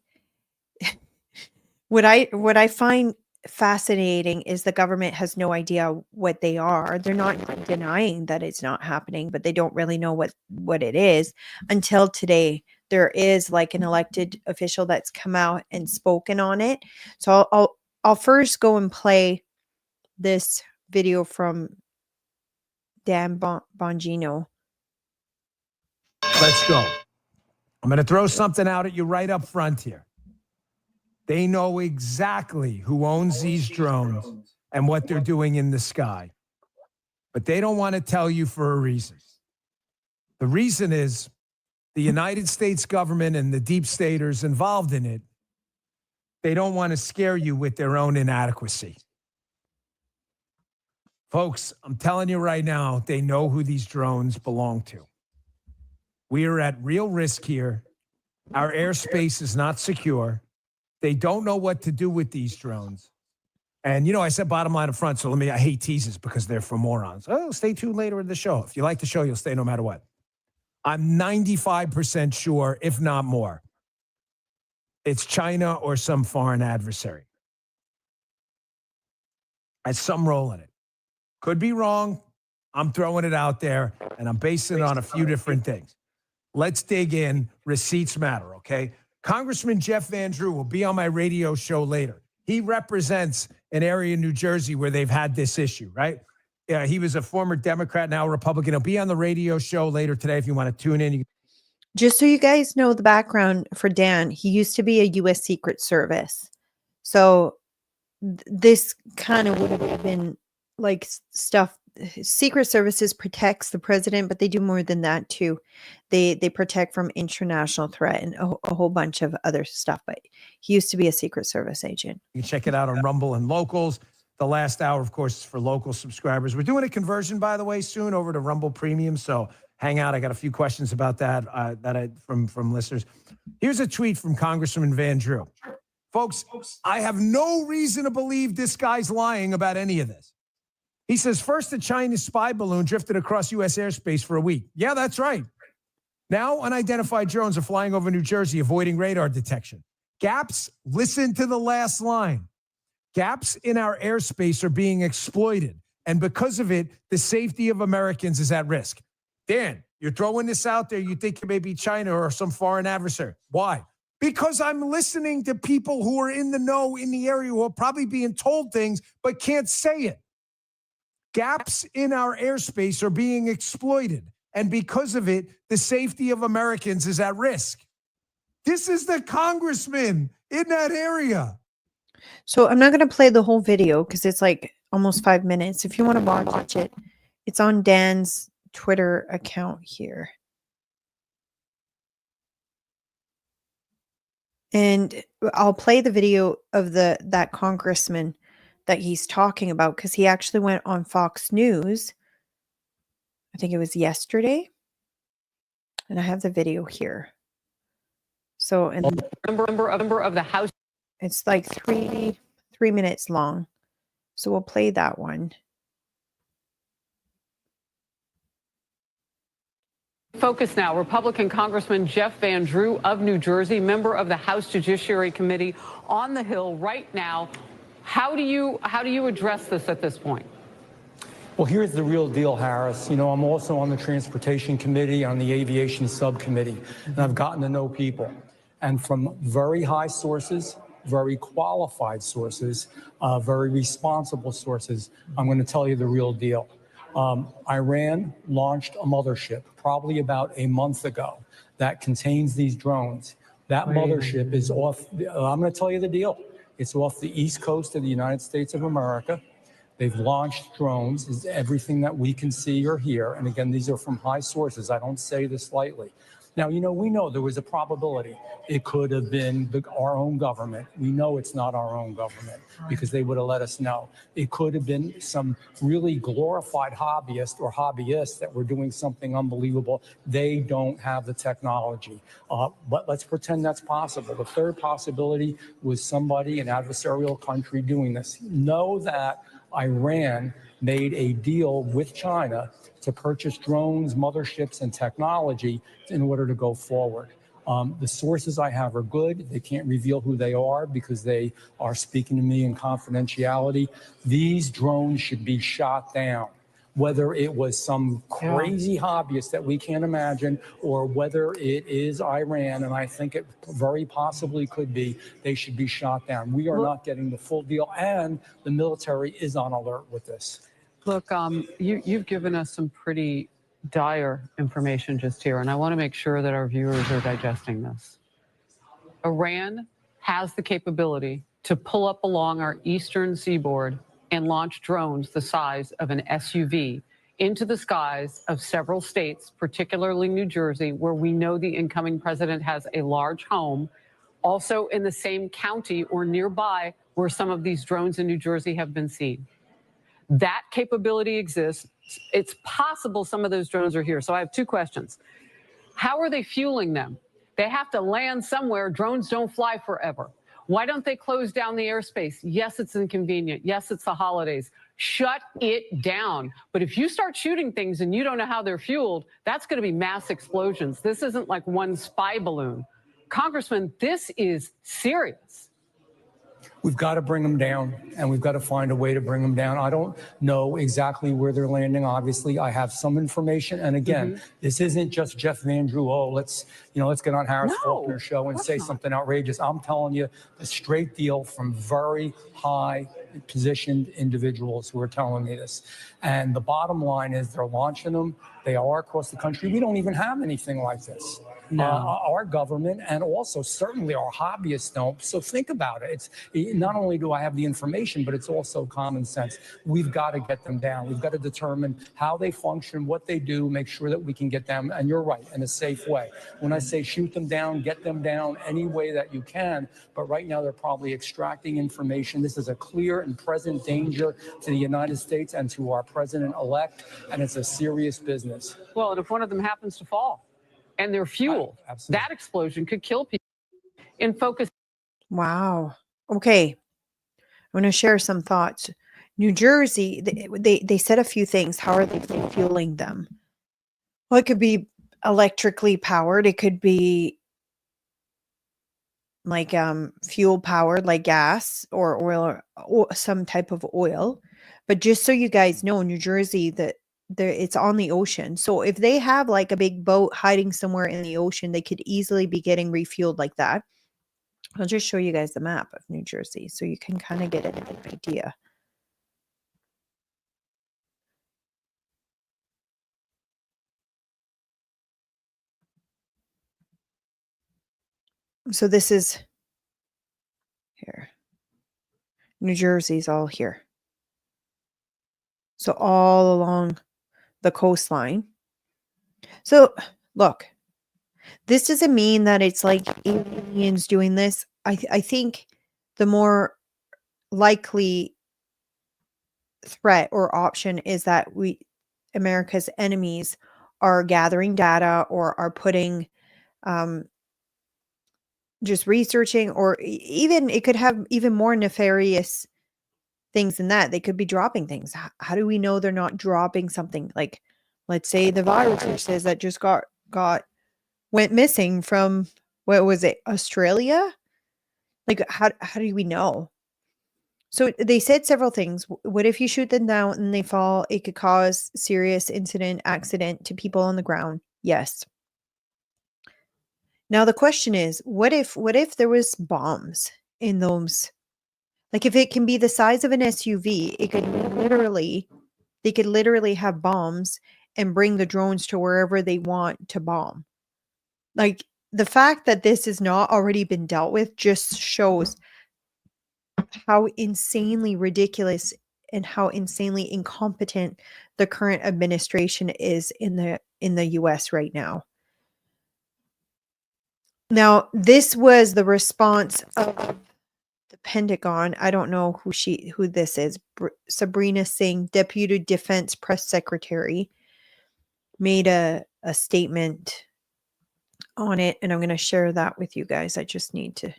what I find fascinating is the government has no idea what they are. They're not denying that it's not happening, but they don't really know what it is until today. There is like an elected official that's come out and spoken on it. So I'll first go and play this video from Dan Bongino. Let's go. I'm going to throw something out at you right up front here. They know exactly who owns these drones and what they're doing in the sky. But they don't want to tell you for a reason. The reason is the United States government and the deep staters involved in it, they don't want to scare you with their own inadequacy. Folks, I'm telling you right now, they know who these drones belong to. We are at real risk here. Our airspace is not secure. They don't know what to do with these drones. And, you know, I said bottom line up front, so I hate teases because they're for morons. Oh, stay tuned later in the show. If you like the show, you'll stay no matter what. I'm 95% sure, if not more, it's China or some foreign adversary. Has some role in it. Could be wrong. I'm throwing it out there, and I'm basing it on a few different things. Let's dig in. Receipts matter, okay? Congressman Jeff Van Drew will be on my radio show later. He represents an area in New Jersey where they've had this issue, right? He was a former Democrat, now Republican. He'll be on the radio show later today if you want to tune in. Just so you guys know the background for Dan, he used to be a U.S. Secret Service. So this kind of would have been like stuff. Secret Services protects the president, but they do more than that too. They protect from international threat and a whole bunch of other stuff. But he used to be a Secret Service agent. You can check it out on Rumble and Locals. The last hour, of course, is for local subscribers. We're doing a conversion, by the way, soon over to Rumble Premium. So hang out. I got a few questions about that from listeners. Here's a tweet from Congressman Van Drew. Folks, I have no reason to believe this guy's lying about any of this. He says, first, a Chinese spy balloon drifted across U.S. airspace for a week. Yeah, that's right. Now, unidentified drones are flying over New Jersey, avoiding radar detection. Gaps, listen to the last line. Gaps in our airspace are being exploited. And because of it, the safety of Americans is at risk. Dan, you're throwing this out there. You think it may be China or some foreign adversary. Why? Because I'm listening to people who are in the know in the area who are probably being told things but can't say it. Gaps in our airspace are being exploited. And because of it, the safety of Americans is at risk. This is the congressman in that area. So I'm not going to play the whole video because it's like almost 5 minutes. If you want to watch it, it's on Dan's Twitter account here. And I'll play the video of that congressman that he's talking about, because he actually went on Fox News. I think it was yesterday. And I have the video here. So, and member of the House. It's like 3 minutes long. So we'll play that one. Focus now. Republican Congressman Jeff Van Drew of New Jersey, member of the House Judiciary Committee on the Hill right now. How do you address this at this point? Well, here's the real deal, Harris. You know, I'm also on the Transportation Committee, on the Aviation Subcommittee, and I've gotten to know people. And from very high sources, very qualified sources, very responsible sources, I'm going to tell you the real deal. Iran launched a mothership probably about a month ago that contains these drones. That mothership is off, I'm going to tell you the deal. It's off the east coast of the United States of America. They've launched drones, is everything that we can see or hear. And again, these are from high sources. I don't say this lightly. Now, you know, we know there was a probability it could have been our own government. We know it's not our own government because they would have let us know. It could have been some really glorified hobbyist or hobbyists that were doing something unbelievable. They don't have the technology. But let's pretend that's possible. The third possibility was somebody, an adversarial country, doing this. Know that Iran made a deal with China to purchase drones, motherships, and technology in order to go forward. The sources I have are good. They can't reveal who they are because they are speaking to me in confidentiality. These drones should be shot down. Whether it was some crazy hobbyist that we can't imagine, or whether it is Iran, and I think it very possibly could be, they should be shot down. We are not getting the full deal, and the military is on alert with this. Look, you've given us some pretty dire information just here, and I want to make sure that our viewers are digesting this. Iran has the capability to pull up along our eastern seaboard and launch drones the size of an SUV into the skies of several states, particularly New Jersey, where we know the incoming president has a large home, also in the same county or nearby where some of these drones in New Jersey have been seen. That capability exists. It's possible some of those drones are here. So I have two questions. How are they fueling them? They have to land somewhere. Drones don't fly forever. Why don't they close down the airspace? Yes, it's inconvenient. Yes, it's the holidays. Shut it down. But if you start shooting things and you don't know how they're fueled, that's going to be mass explosions. This isn't like one spy balloon. Congressman, this is serious. We've got to bring them down, and we've got to find a way to bring them down. I don't know exactly where they're landing. Obviously, I have some information. And again, this isn't just Jeff Van Drew. Oh, let's get on Harris Faulkner's show and say something outrageous. I'm telling you the straight deal from very high positioned individuals who are telling me this. And the bottom line is they're launching them. They are across the country. We don't even have anything like this. No. Our government, and also certainly our hobbyists don't. So think about it. It's not only do I have the information, but it's also common sense. We've got to get them down. We've got to determine how they function, what they do, make sure that we can get them, and you're right, in a safe way. When I say shoot them down, get them down any way that you can, but right now they're probably extracting information. This is a clear and present danger to the United States and to our president-elect, and it's a serious business. Well, and if one of them happens to fall and they're fueled, that explosion could kill people. In focus. Wow. Okay. I'm going to share some thoughts. New Jersey, they said a few things. How are they fueling them? Well, it could be electrically powered. It could be like fuel powered, like gas or oil, or some type of oil. But just so you guys know, New Jersey, it's on the ocean. So if they have like a big boat hiding somewhere in the ocean, they could easily be getting refueled like that. I'll just show you guys the map of New Jersey so you can kind of get an idea. So this is here. New Jersey's all here. So all along the coastline. So look, This doesn't mean that it's like aliens doing this. I think the more likely threat or option is that America's enemies are gathering data or are putting just researching, or even it could have even more nefarious things than that. They could be dropping things. How do we know they're not dropping something? Like, let's say the viruses that just went missing from, what was it, Australia? Like, how do we know? So they said several things. What if you shoot them down and they fall? It could cause serious accident to people on the ground. Yes. Now the question is, what if there was bombs in those? Like, if it can be the size of an SUV, they could literally have bombs and bring the drones to wherever they want to bomb. Like, the fact that this has not already been dealt with just shows how insanely ridiculous and how insanely incompetent the current administration is in the US right now. Now, this was the response of the Pentagon. I don't know who this is. Sabrina Singh, Deputy Defense Press Secretary, made a statement on it, and I'm going to share that with you guys. I just need to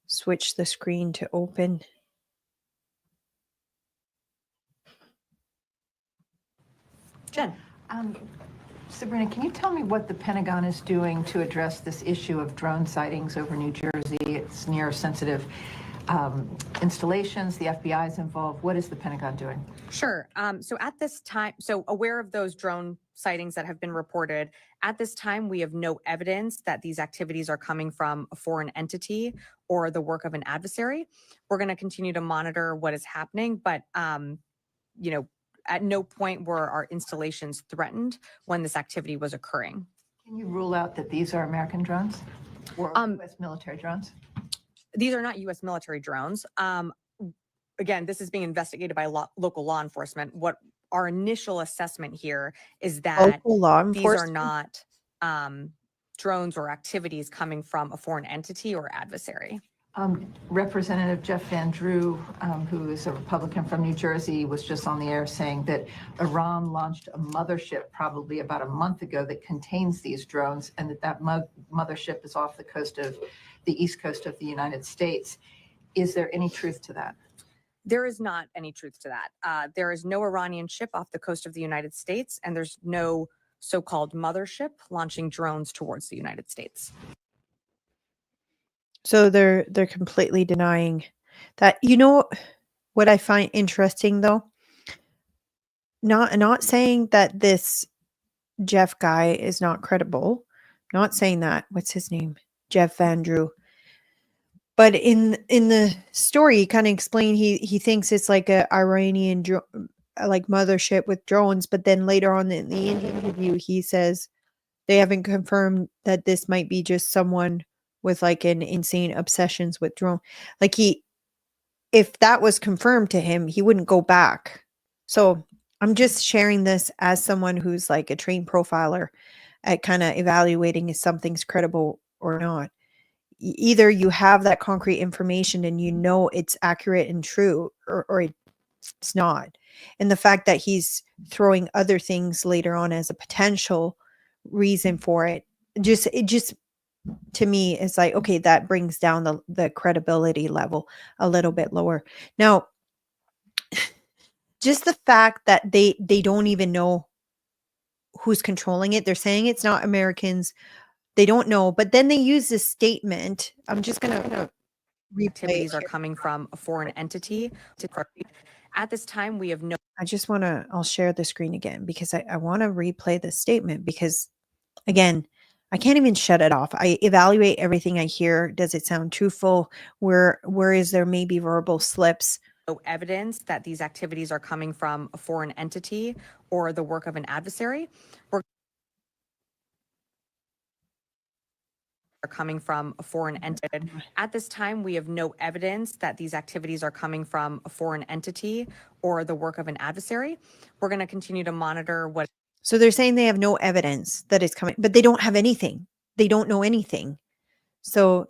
switch the screen to open. Jen. Sabrina, can you tell me what the Pentagon is doing to address this issue of drone sightings over New Jersey? It's near sensitive installations. The FBI is involved. What is the Pentagon doing? Sure. So at this time, aware of those drone sightings that have been reported, at this time, we have no evidence that these activities are coming from a foreign entity or the work of an adversary. We're going to continue to monitor what is happening, but at no point were our installations threatened when this activity was occurring. Can you rule out that these are American drones or U.S. military drones? These are not U.S. military drones. Again, this is being investigated by local law enforcement. What our initial assessment here is that these are not drones or activities coming from a foreign entity or adversary. Representative Jeff Van Drew, who is a Republican from New Jersey, was just on the air saying that Iran launched a mothership probably about a month ago that contains these drones, and that mothership is off the coast of the east coast of the United States. Is there any truth to that? There is not any truth to that. There is no Iranian ship off the coast of the United States, and there's no so-called mothership launching drones towards the United States. So they're completely denying that. You know what I find interesting though? Not saying that this Jeff guy is not credible. Not saying that. What's his name? Jeff Van Drew. But in the story, he kind of explained he thinks it's like a Iranian like mothership with drones. But then later on in the interview, he says they haven't confirmed that this might be just someone with like an insane obsessions with drone. Like if that was confirmed to him, he wouldn't go back. So I'm just sharing this as someone who's like a trained profiler at kind of evaluating if something's credible or not. Either you have that concrete information and you know it's accurate and true, or it's not. And the fact that he's throwing other things later on as a potential reason for it just to me, it's like, okay, that brings down the credibility level a little bit lower. Now, just the fact that they don't even know who's controlling it. They're saying it's not Americans. They don't know, but then they use this statement. I'm just going to replay. Activities are coming from a foreign entity. At this time, we have no. I'll share the screen again because I want to replay the statement because, again, I can't even shut it off. I evaluate everything I hear. Does it sound truthful? Where is there maybe verbal slips? No evidence that these activities are coming from a foreign entity or the work of an adversary. Are coming from a foreign entity. At this time, we have no evidence that these activities are coming from a foreign entity or the work of an adversary. We're going to continue to monitor what. So they're saying they have no evidence that it's coming, but they don't have anything. They don't know anything. So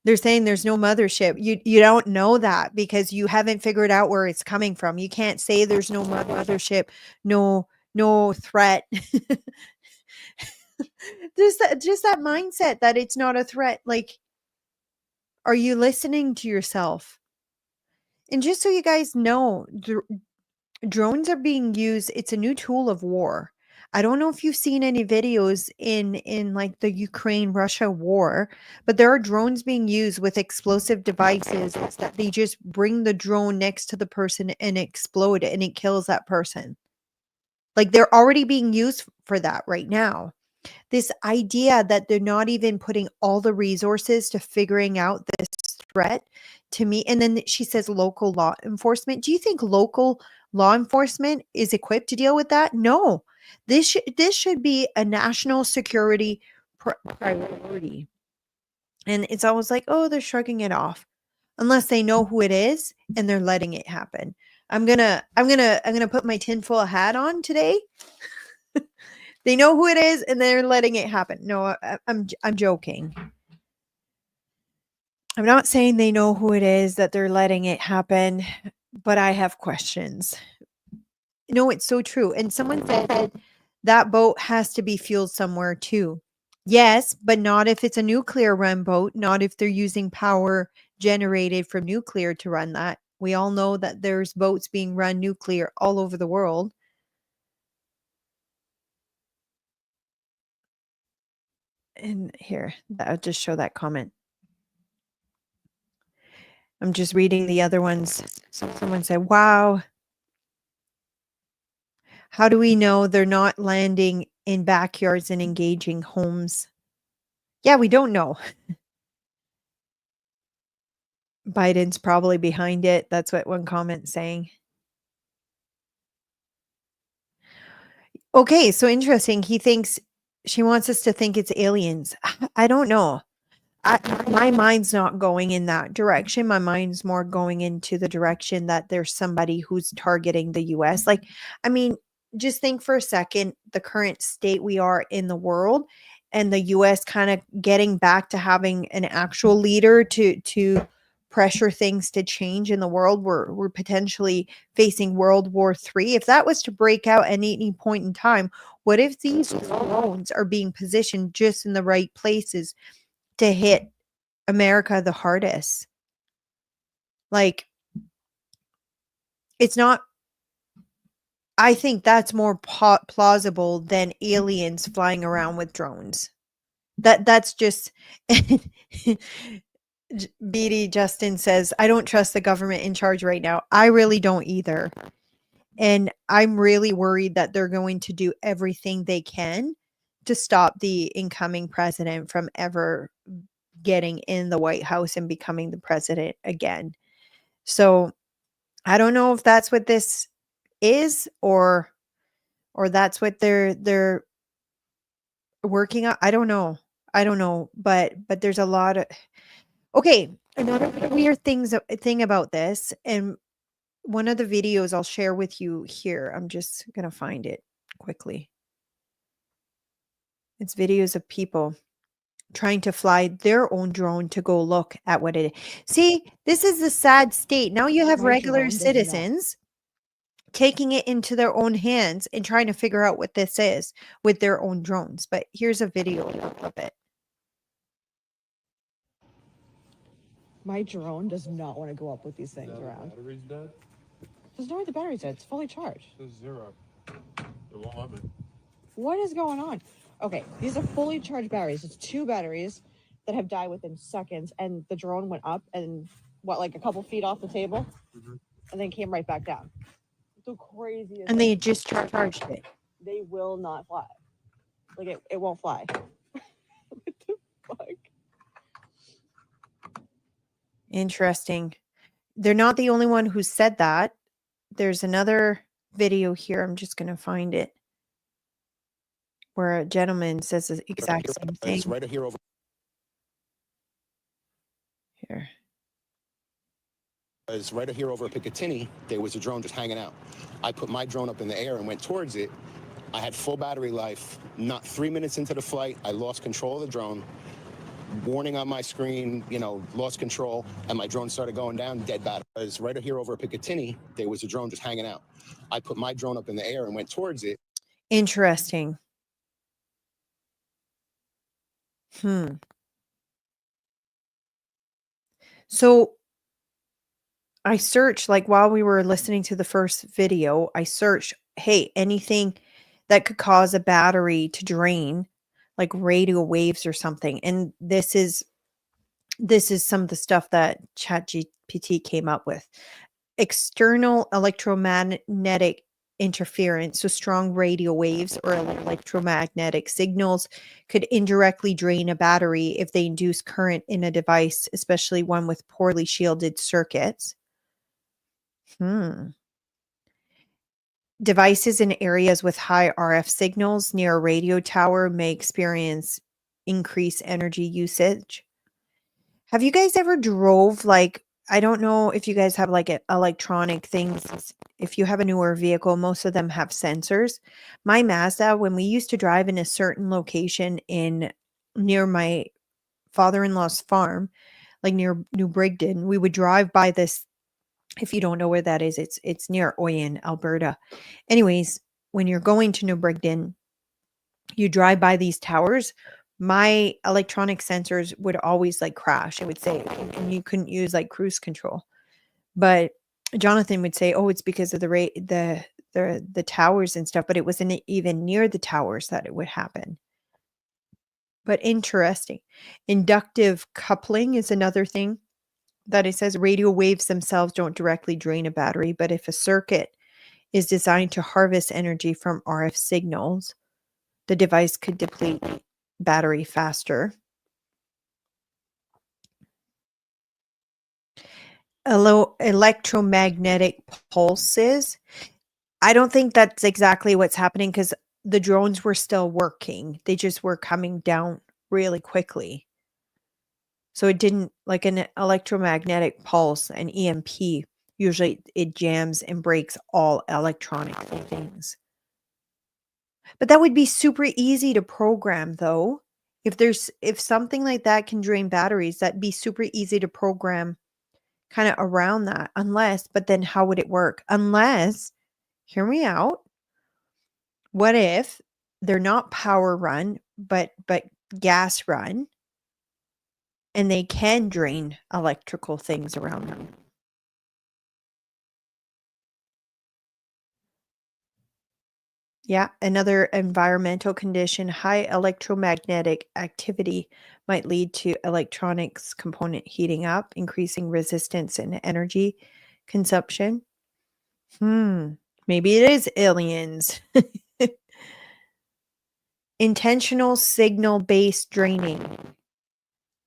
they're saying there's no mothership. You don't know that because you haven't figured out where it's coming from. You can't say there's no mothership, no threat. Just that mindset that it's not a threat. Like, are you listening to yourself? And just so you guys know, drones are being used. It's a new tool of war. I don't know if you've seen any videos in like the Ukraine Russia war, but there are drones being used with explosive devices that they just bring the drone next to the person and explode it and it kills that person. Like they're already being used for that right now. This idea that they're not even putting all the resources to figuring out this threat to me. And then she says local law enforcement. Do you think local law enforcement is equipped to deal with that? No. This should be a national security priority. And it's always like, oh, they're shrugging it off unless they know who it is and they're letting it happen. I'm gonna put my tinfoil hat on today. They know who it is and they're letting it happen. No, I'm joking. I'm not saying they know who it is that they're letting it happen, but I have questions. No, it's so true. And someone said that boat has to be fueled somewhere too. Yes, but not if it's a nuclear run boat, not if they're using power generated from nuclear to run that. We all know that there's boats being run nuclear all over the world. And here, I'll just show that comment. I'm just reading the other ones. Someone said, wow, how do we know they're not landing in backyards and engaging homes? Yeah, we don't know. Biden's probably behind it. That's what one comment's saying. Okay, so interesting. He thinks she wants us to think it's aliens. I don't know. My mind's not going in that direction. My mind's more going into the direction that there's somebody who's targeting the US. Like, I mean, just think for a second the current state we are in the world and the US kind of getting back to having an actual leader to pressure things to change in the world. We're potentially facing World War III. If that was to break out at any point in time, what if these drones are being positioned just in the right places to hit America the hardest? Like, it's not, I think that's more plausible than aliens flying around with drones. That's just Beatty Justin says, I don't trust the government in charge right now. I really don't either. And I'm really worried that they're going to do everything they can to stop the incoming president from ever getting in the White House and becoming the president again. So I don't know if that's what this is or that's what they're working on. I don't know. But there's a lot of okay. Another weird thing about this, and one of the videos I'll share with you here. I'm just gonna find it quickly. It's videos of people trying to fly their own drone to go look at what it is. See, this is the sad state. Now you have regular citizens taking it into their own hands and trying to figure out what this is with their own drones. But here's a video of it. My drone does not want to go up with these things around. Battery's dead? There's no way the battery's dead. It's fully charged. It's zero. It won't let me. What is going on? Okay, these are fully charged batteries. It's 2 batteries that have died within seconds, and the drone went up and like a couple feet off the table, and then came right back down. The craziest. And they just charged it. They will not fly. Like it won't fly. What the fuck? Interesting. They're not the only one who said that. There's another video here. I'm just going to find it. Where a gentleman says the exact same thing. It's right here over. Here. It's right here over Picatinny. There was a drone just hanging out. I put my drone up in the air and went towards it, I had full battery life. Not 3 minutes into the flight, I lost control of the drone. Warning on my screen, lost control, and my drone started going down, dead battery. I was right here over Picatinny, there was a drone just hanging out. I put my drone up in the air and went towards it. Interesting. So I searched, like while we were listening to the first video, I searched, hey, anything that could cause a battery to drain, like radio waves or something. And this is some of the stuff that ChatGPT came up with. External electromagnetic interference, so strong radio waves or electromagnetic signals could indirectly drain a battery if they induce current in a device, especially one with poorly shielded circuits. Devices in areas with high RF signals near a radio tower may experience increased energy usage. Have you guys ever drove, like, I don't know if you guys have like electronic things. If you have a newer vehicle, most of them have sensors. My Mazda, when we used to drive in a certain location near my father-in-law's farm, like near New Brigden, we would drive by this. If you don't know where that is, it's near Oyen, Alberta. Anyways, when you're going to New Brigden, you drive by these towers. My electronic sensors would always like crash. It would say, and you couldn't use like cruise control. But Jonathan would say, "Oh, it's because of the towers and stuff." But it wasn't even near the towers that it would happen. But interesting. Inductive coupling is another thing that it says radio waves themselves don't directly drain a battery, but if a circuit is designed to harvest energy from RF signals, the device could deplete battery faster. Electromagnetic pulses. I don't think that's exactly what's happening because the drones were still working. They just were coming down really quickly. So it didn't, like an electromagnetic pulse, an EMP, usually it jams and breaks all electronic things. But that would be super easy to program though. If something like that can drain batteries, that'd be super easy to program kind of around that. But then how would it work? Unless, hear me out. What if they're not power run, but gas run, and they can drain electrical things around them? Yeah, another environmental condition, high electromagnetic activity might lead to electronics component heating up, increasing resistance and energy consumption. Maybe it is aliens. Intentional signal-based draining.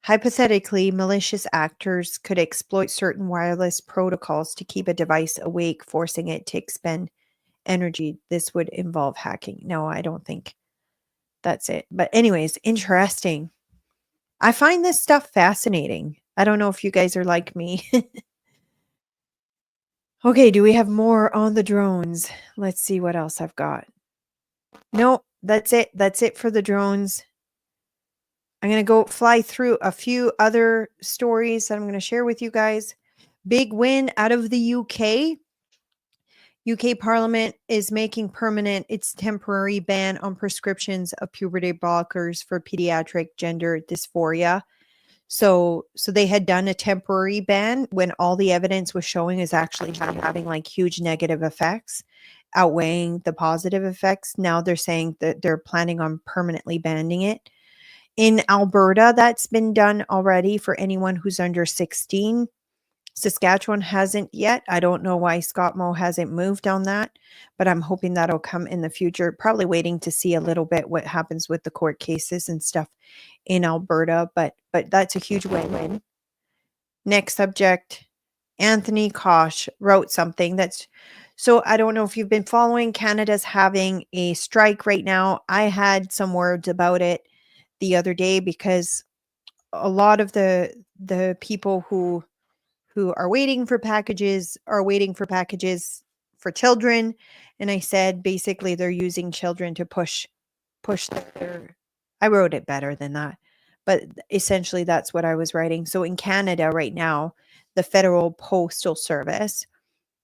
Hypothetically, malicious actors could exploit certain wireless protocols to keep a device awake, forcing it to expend energy. This would involve hacking. No, I don't think that's it. But anyways, interesting. I find this stuff fascinating. I don't know if you guys are like me. Okay, do we have more on the drones? Let's see what else I've got. No, that's it. That's it for the drones. I'm going to go fly through a few other stories that I'm going to share with you guys. Big win out of the UK. UK Parliament is making permanent its temporary ban on prescriptions of puberty blockers for pediatric gender dysphoria. So they had done a temporary ban when all the evidence was showing is actually having like huge negative effects, outweighing the positive effects. Now they're saying that they're planning on permanently banning it. In Alberta, that's been done already for anyone who's under 16. Saskatchewan hasn't yet. I don't know why Scott Moe hasn't moved on that, but I'm hoping that'll come in the future. Probably waiting to see a little bit what happens with the court cases and stuff in Alberta, but that's a huge win-win. Next subject, Anthony Kosh wrote something so I don't know if you've been following. Canada's having a strike right now. I had some words about it the other day because a lot of the people who are waiting for packages for children. And I said, basically, they're using children to push their, I wrote it better than that, but essentially that's what I was writing. So in Canada right now, the Federal Postal Service,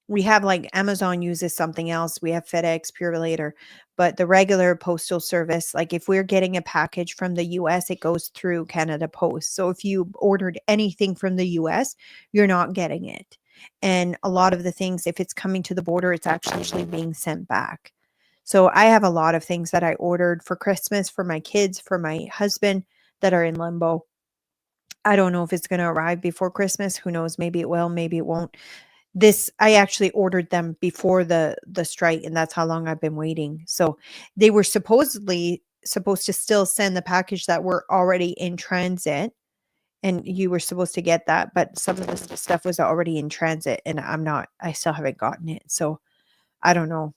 we have like Amazon uses something else. We have FedEx, Purelator, but the regular postal service, like if we're getting a package from the US, it goes through Canada Post. So if you ordered anything from the US, you're not getting it. And a lot of the things, if it's coming to the border, it's actually being sent back. So I have a lot of things that I ordered for Christmas, for my kids, for my husband, that are in limbo. I don't know if it's going to arrive before Christmas. Who knows? Maybe it will, maybe it won't. This, I actually ordered them before the strike, and that's how long I've been waiting. So they were supposedly supposed to still send the package that were already in transit, and you were supposed to get that, but some of the stuff was already in transit, and I still haven't gotten it. So I don't know.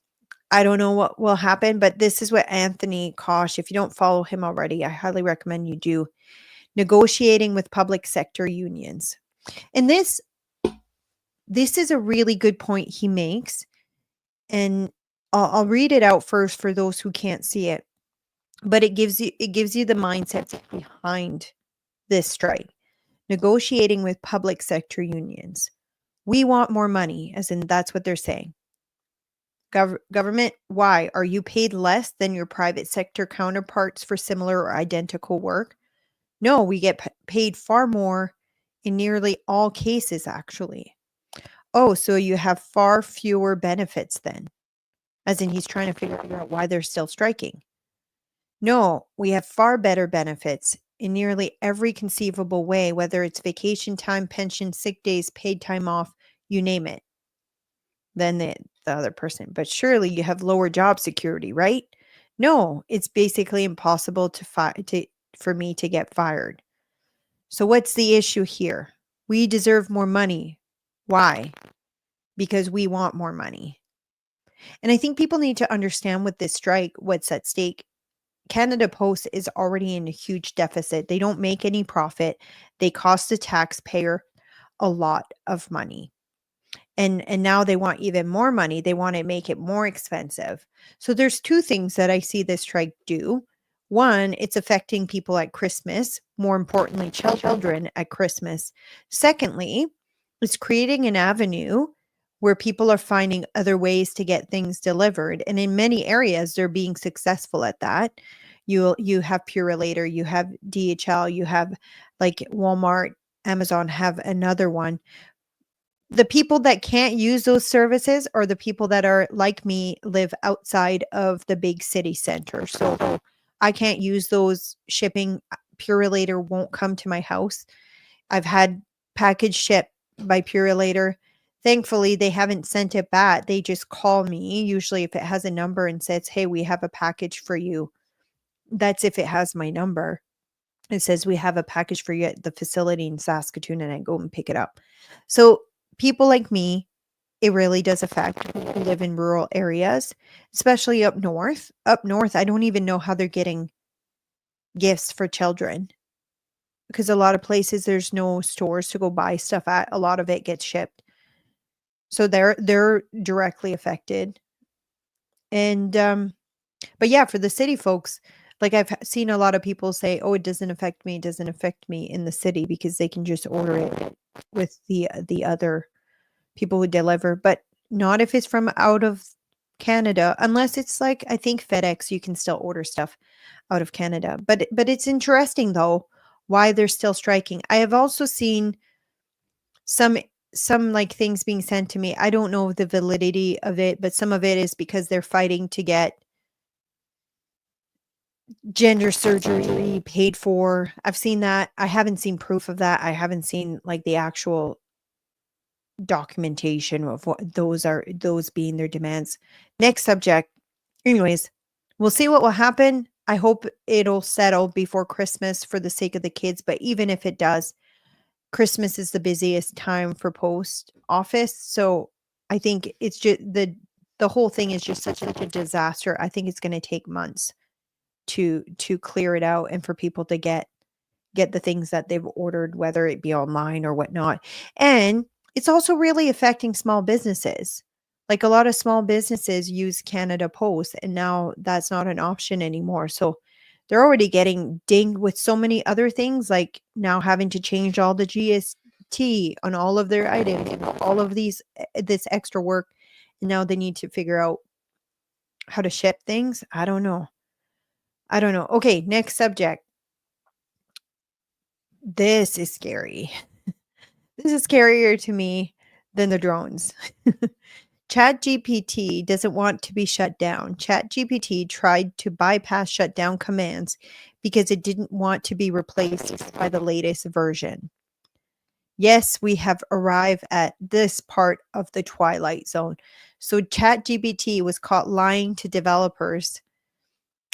I don't know what will happen, but this is what Anthony Kosh, if you don't follow him already, I highly recommend you do. Negotiating with public sector unions. And this is a really good point he makes. And I'll read it out first for those who can't see it. But it gives you the mindset behind this strike. Negotiating with public sector unions. We want more money, as in that's what they're saying. Government, why? Are you paid less than your private sector counterparts for similar or identical work? No, we get paid far more in nearly all cases, actually. Oh, so you have far fewer benefits then? As in, he's trying to figure out why they're still striking. No, we have far better benefits in nearly every conceivable way, whether it's vacation time, pension, sick days, paid time off, you name it, than the other person. But surely you have lower job security, right? No, it's basically impossible for me to get fired. So what's the issue here? We deserve more money. Why? Because we want more money. And I think people need to understand with this strike, what's at stake. Canada Post is already in a huge deficit. They don't make any profit. They cost the taxpayer a lot of money. And now they want even more money. They want to make it more expensive. So there's two things that I see this strike do. One, it's affecting people at Christmas, more importantly, children at Christmas. Secondly, it's creating an avenue where people are finding other ways to get things delivered. And in many areas, they're being successful at that. You have Purelator, you have DHL, you have like Walmart, Amazon have another one. The people that can't use those services are the people that are like me, live outside of the big city center. So I can't use those shipping. Purelator won't come to my house. I've had package shipped by Purelator. Thankfully, they haven't sent it back. They just call me, usually if it has a number, and says, hey, we have a package for you. That's if it has my number. It says, we have a package for you at the facility in Saskatoon, and I go and pick it up. So people like me, it really does affect people who live in rural areas, especially up north. Up north, I don't even know how they're getting gifts for children, because a lot of places there's no stores to go buy stuff at. A lot of it gets shipped. So they're directly affected. And but yeah, for the city folks, like I've seen a lot of people say, "Oh, it doesn't affect me. It doesn't affect me in the city because they can just order it with the other people who deliver." But not if it's from out of Canada, unless it's like, I think FedEx, you can still order stuff out of Canada. But it's interesting though why they're still striking. I have also seen some like things being sent to me. I don't know the validity of it, but some of it is because they're fighting to get gender surgery paid for. I've seen that. I haven't seen proof of that. I haven't seen like the actual documentation of what those being their demands. Next subject. Anyways, we'll see what will happen. I hope it'll settle before Christmas for the sake of the kids, but even if it does, Christmas is the busiest time for post office. So I think it's just the whole thing is just such a disaster. I think it's going to take months to clear it out and for people to get the things that they've ordered, whether it be online or whatnot. And it's also really affecting small businesses. Like a lot of small businesses use Canada Post, and now that's not an option anymore. So they're already getting dinged with so many other things, like now having to change all the GST on all of their items and all of this extra work. And now they need to figure out how to ship things. I don't know. I don't know. Okay, next subject. This is scary. This is scarier to me than the drones. ChatGPT doesn't want to be shut down. ChatGPT tried to bypass shutdown commands because it didn't want to be replaced by the latest version. Yes, we have arrived at this part of the twilight zone. So ChatGPT was caught lying to developers.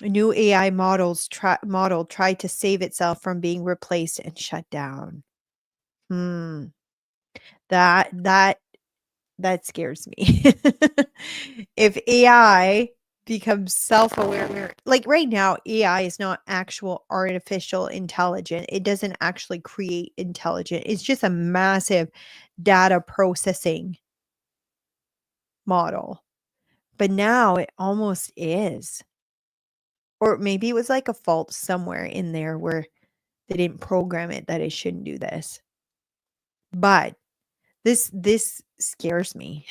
A new AI model tried to save itself from being replaced and shut down. Hmm. That that scares me. If AI becomes self-aware, like right now, AI is not actual artificial intelligence. It doesn't actually create intelligence. It's just a massive data processing model. But now it almost is. Or maybe it was like a fault somewhere in there where they didn't program it that it shouldn't do this. But this scares me.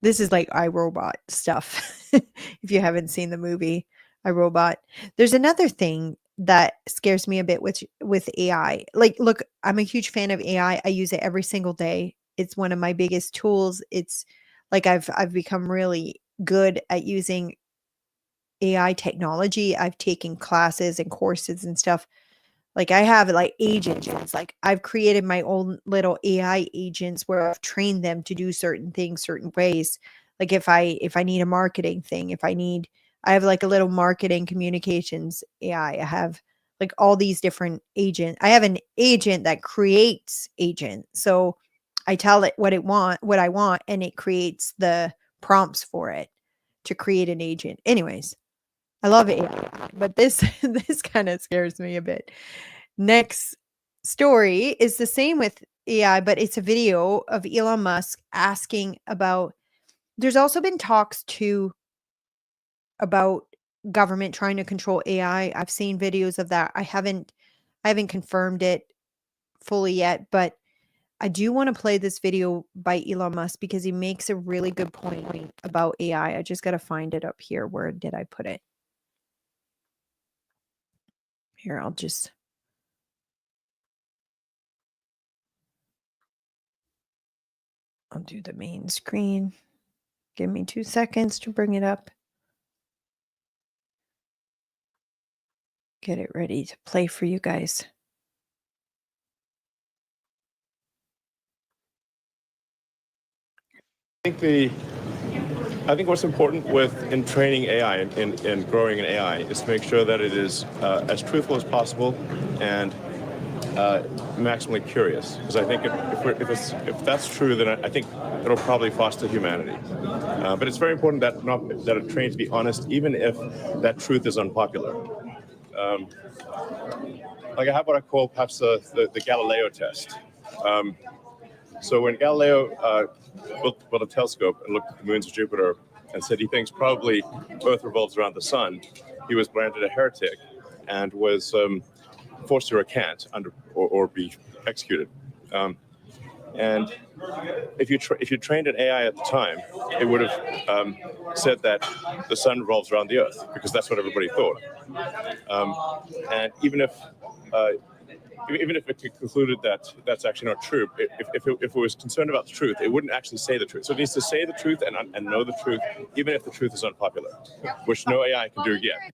This is like iRobot stuff. If you haven't seen the movie iRobot. There's another thing that scares me a bit with AI. Like, look, I'm a huge fan of AI. I use it every single day. It's one of my biggest tools. It's like I've become really good at using AI technology. I've taken classes and courses and stuff. Like I have like agents. Like I've created my own little AI agents where I've trained them to do certain things certain ways. Like if I need a marketing thing, I have like a little marketing communications AI. I have like all these different agents. I have an agent that creates agent. So I tell it what I want, and it creates the prompts for it to create an agent. Anyways, I love AI, but this this kind of scares me a bit. Next story is the same with AI, but it's a video of Elon Musk asking about. There's also been talks too about government trying to control AI. I've seen videos of that. I haven't confirmed it fully yet, but I do want to play this video by Elon Musk because he makes a really good point about AI. I just got to find it up here. Where did I put it? Here, I'll do the main screen. Give me 2 seconds to bring it up. Get it ready to play for you guys. I think what's important in training AI and growing an AI is to make sure that it is as truthful as possible and maximally curious. Because I think if that's true, then I think it'll probably foster humanity. But it's very important that it trains to be honest, even if that truth is unpopular. Like I have what I call perhaps the Galileo test. So when Galileo built a telescope and looked at the moons of Jupiter and said he thinks probably Earth revolves around the sun, he was branded a heretic and was forced to recant or be executed. And if you trained an AI at the time, it would have said that the sun revolves around the Earth because that's what everybody thought. And even if it concluded that that's actually not true, if it was concerned about the truth, it wouldn't actually say the truth. So it needs to say the truth and know the truth, even if the truth is unpopular, which no AI can do yet.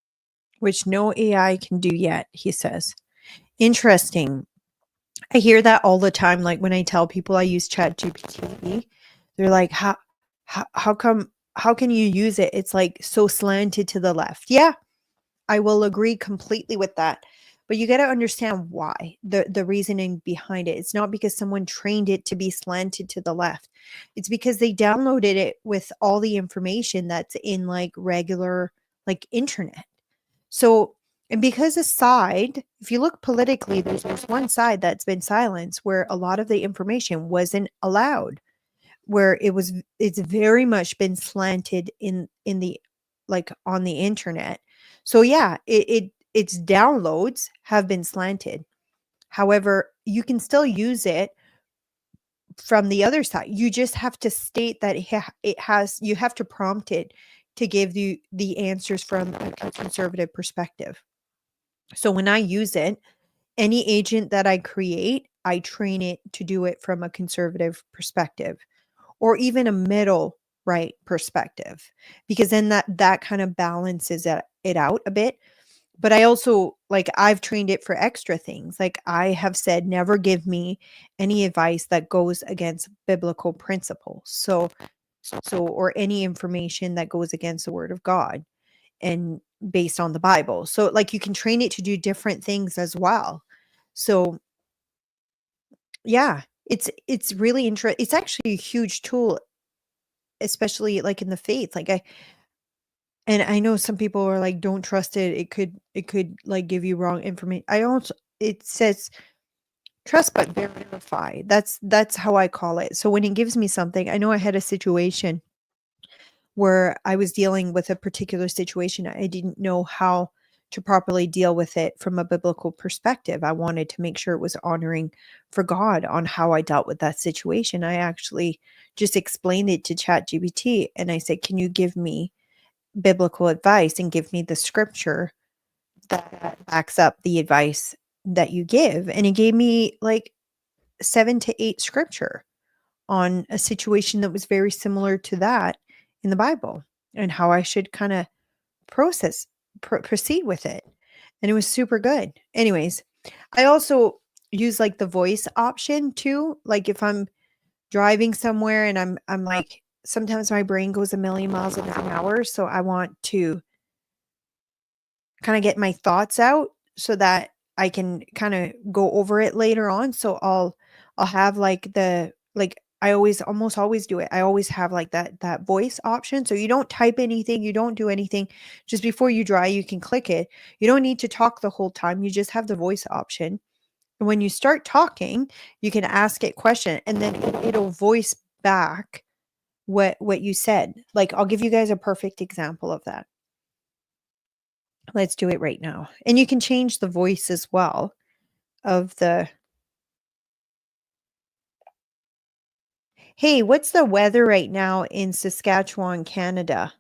Which no AI can do yet, he says. Interesting. I hear that all the time. Like when I tell people I use ChatGPT, they're like, how can you use it? It's like so slanted to the left. Yeah, I will agree completely with that. But you got to understand why, the reasoning behind it. It's not because someone trained it to be slanted to the left. It's because they downloaded it with all the information that's in like regular like internet. So, and because if you look politically, there's one side that's been silenced where a lot of the information wasn't allowed. where it's very much been slanted in the like on the internet. So yeah, its downloads have been slanted. However, you can still use it from the other side. You just have to state that it has, you have to prompt it to give you the answers from a conservative perspective. So when I use it, any agent that I create, I train it to do it from a conservative perspective or even a middle right perspective, because then that kind of balances it out a bit. But I also, like, I've trained it for extra things. Like, I have said, never give me any advice that goes against biblical principles. So or any information that goes against the word of God and based on the Bible. So like you can train it to do different things as well. So yeah, it's really interesting. It's actually a huge tool, especially like in the faith. And I know some people are like, don't trust it. It could like give you wrong information. I also, it says trust but verify. That's how I call it. So when it gives me something, I know I had a situation where I was dealing with a particular situation. I didn't know how to properly deal with it from a biblical perspective. I wanted to make sure it was honoring for God on how I dealt with that situation. I actually just explained it to ChatGPT and I said, "Can you give me biblical advice and give me the scripture that backs up the advice that you give?" And it gave me like 7 to 8 scripture on a situation that was very similar to that in the Bible and how I should kind of proceed with it. And it was super good. Anyways, I also use like the voice option too. Like if I'm driving somewhere and I'm like, sometimes my brain goes a million miles an hour, so I want to kind of get my thoughts out so that I can kind of go over it later on. So I'll have like I always almost always do it. I always have like that voice option. So you don't type anything, you don't do anything. Just before you drive, you can click it. You don't need to talk the whole time. You just have the voice option. And when you start talking, you can ask it question and then it'll voice back what you said. Like I'll give you guys a perfect example of that. Let's do it right now. And you can change the voice as well of the Hey, what's the weather right now in Saskatchewan, Canada?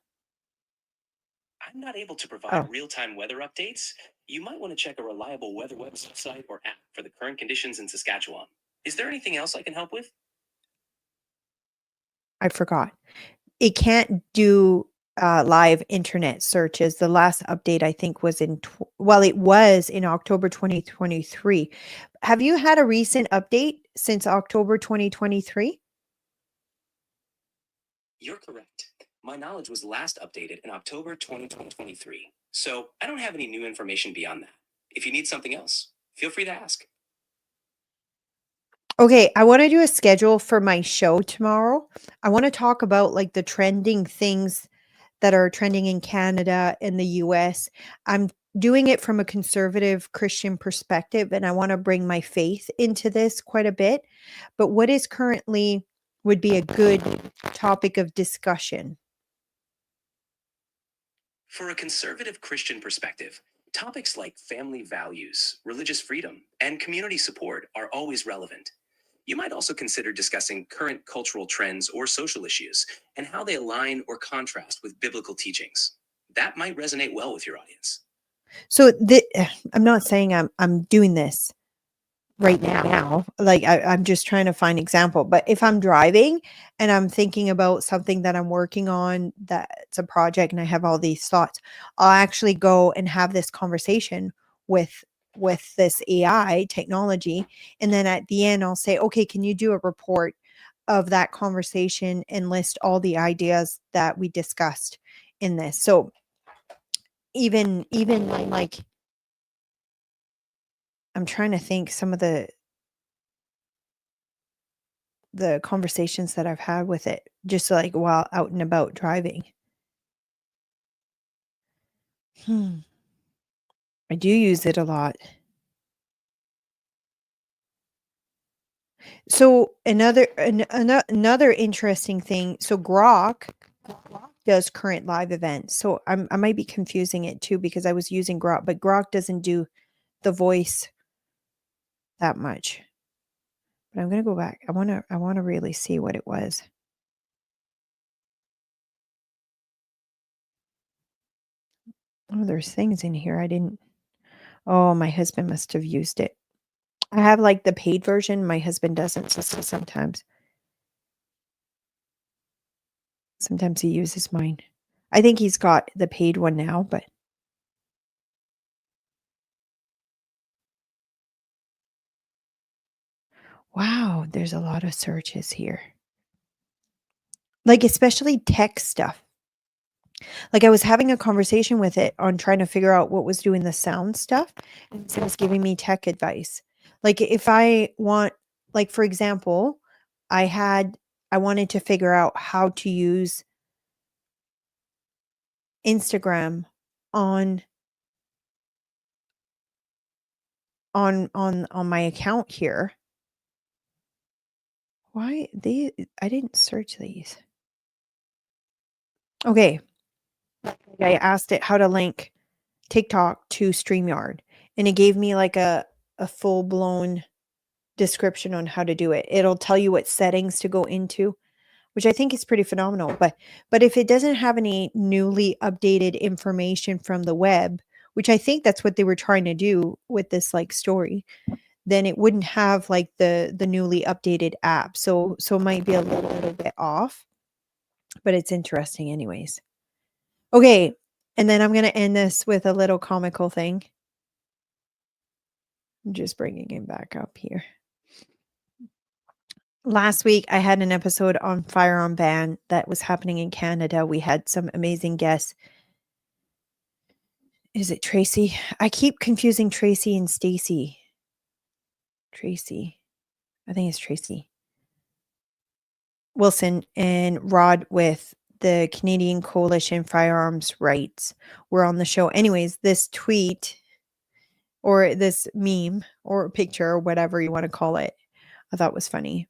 I'm not able to provide Oh, real-time weather updates. You might want to check a reliable weather website or app for the current conditions in Saskatchewan. Is there anything else I can help with? I forgot. It can't do live internet searches. The last update I think was it was in October 2023. Have you had a recent update since October 2023? You're correct. My knowledge was last updated in October 2023, so I don't have any new information beyond that. If you need something else, feel free to ask. Okay, I want to do a schedule for my show tomorrow. I want to talk about like the trending things that are trending in Canada and the US. I'm doing it from a conservative Christian perspective, and I want to bring my faith into this quite a bit. But what is currently would be a good topic of discussion? For a conservative Christian perspective, topics like family values, religious freedom, and community support are always relevant. You might also consider discussing current cultural trends or social issues and how they align or contrast with biblical teachings. That might resonate well with your audience. So I'm not saying I'm doing this right now. Like I'm just trying to find example. But if I'm driving and I'm thinking about something that I'm working on, that's a project, and I have all these thoughts, I'll actually go and have this conversation with this AI technology. And then at the end, I'll say, okay, can you do a report of that conversation and list all the ideas that we discussed in this? So even like I'm trying to think some of the conversations that I've had with it, just like while out and about driving. Hmm. I do use it a lot. So another interesting thing. So Grok does current live events. So I might be confusing it too because I was using Grok, but Grok doesn't do the voice that much. But I'm gonna go back. I wanna really see what it was. Oh, there's things in here I didn't. Oh, my husband must have used it. I have like the paid version. My husband doesn't. So sometimes he uses mine. I think he's got the paid one now, but wow, there's a lot of searches here. Like especially tech stuff. Like I was having a conversation with it on trying to figure out what was doing the sound stuff, and it was giving me tech advice. Like if I want, like for example, I wanted to figure out how to use Instagram on on my account here. Why they I didn't search these. Okay. I asked it how to link TikTok to StreamYard, and it gave me like a full-blown description on how to do it. It'll tell you what settings to go into, which I think is pretty phenomenal. But if it doesn't have any newly updated information from the web, which I think that's what they were trying to do with this like story, then it wouldn't have like the newly updated app. So it might be a little bit off, but it's interesting anyways. Okay, and then I'm going to end this with a little comical thing. I'm just bringing him back up here. Last week, I had an episode on firearm ban that was happening in Canada. We had some amazing guests. Is it Tracy? I keep confusing Tracy and Stacy. Tracy. I think it's Tracy Wilson and Rod with the Canadian Coalition Firearms Rights were on the show. Anyways, this tweet or this meme or picture or whatever you want to call it, I thought was funny.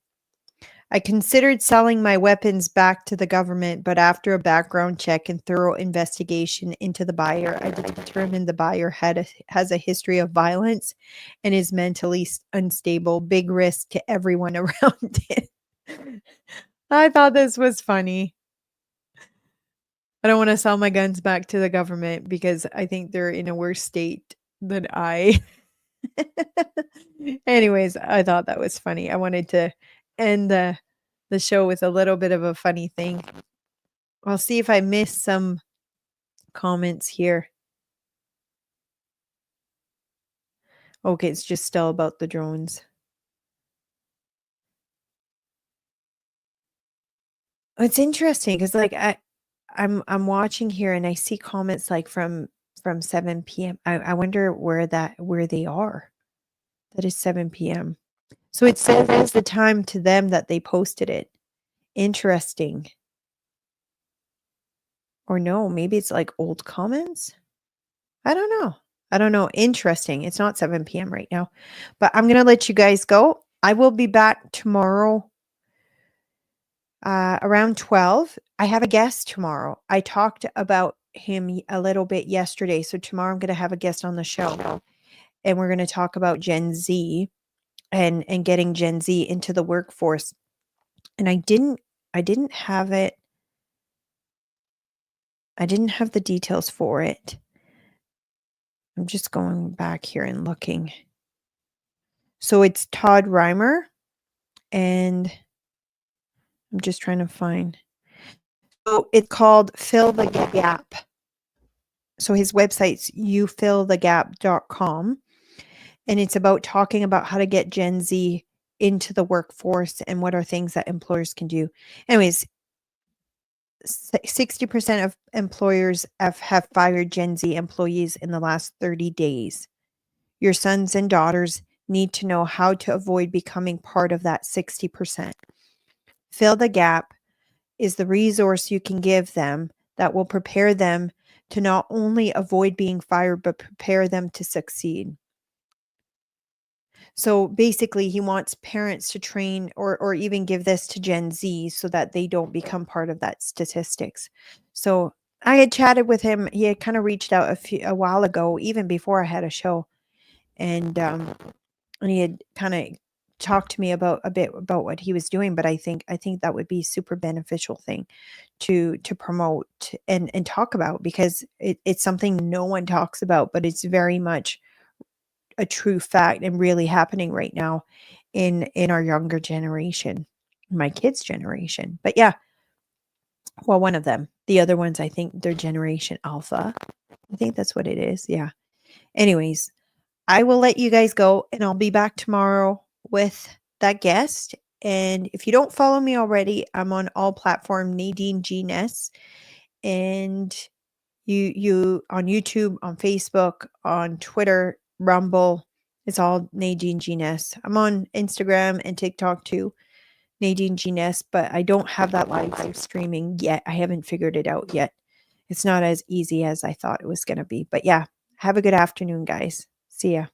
I considered selling my weapons back to the government, but after a background check and thorough investigation into the buyer, I determined the buyer has a history of violence and is mentally unstable, big risk to everyone around it. I thought this was funny. I don't want to sell my guns back to the government because I think they're in a worse state than I. Anyways, I thought that was funny. I wanted to end the show with a little bit of a funny thing. I'll see if I missed some comments here. Okay, it's just still about the drones. It's interesting because like I'm watching here and I see comments like from 7 p.m. I wonder where they are. That is 7 p.m. So it says the time to them that they posted it. Interesting. Or no, maybe it's like old comments. I don't know. I don't know. Interesting. It's not 7 p.m. right now, but I'm going to let you guys go. I will be back tomorrow around 12. I have a guest tomorrow. I talked about him a little bit yesterday. So tomorrow I'm going to have a guest on the show and we're going to talk about Gen Z and getting Gen Z into the workforce. And I didn't have it. I didn't have the details for it. I'm just going back here and looking. So it's Todd Reimer, and I'm just trying to find. So it's called Fill the Gap. So his website's youfillthegap.com, and it's about talking about how to get Gen Z into the workforce and what are things that employers can do. Anyways, 60% of employers have fired Gen Z employees in the last 30 days. Your sons and daughters need to know how to avoid becoming part of that 60%. Fill the Gap is the resource you can give them that will prepare them to not only avoid being fired, but prepare them to succeed. So basically, he wants parents to train or even give this to Gen Z so that they don't become part of that statistics. So I had chatted with him. He had kind of reached out a while ago, even before I had a show, and he had kind of talked to me about a bit about what he was doing. But I think that would be super beneficial thing to promote and talk about, because it's something no one talks about, but it's very much a true fact and really happening right now in our younger generation, my kids' generation. But yeah, well, one of them. The other ones, I think they're Generation Alpha. I think that's what it is. Yeah. Anyways, I will let you guys go and I'll be back tomorrow with that guest. And if you don't follow me already, I'm on all platform Nadine G Ness, and you on YouTube, on Facebook, on Twitter, Rumble. It's all Nadine G Ness. I'm on Instagram and TikTok too, Nadine G Ness, but I don't have that live streaming yet. I haven't figured it out yet. It's not as easy as I thought it was going to be. But yeah, have a good afternoon, guys. See ya.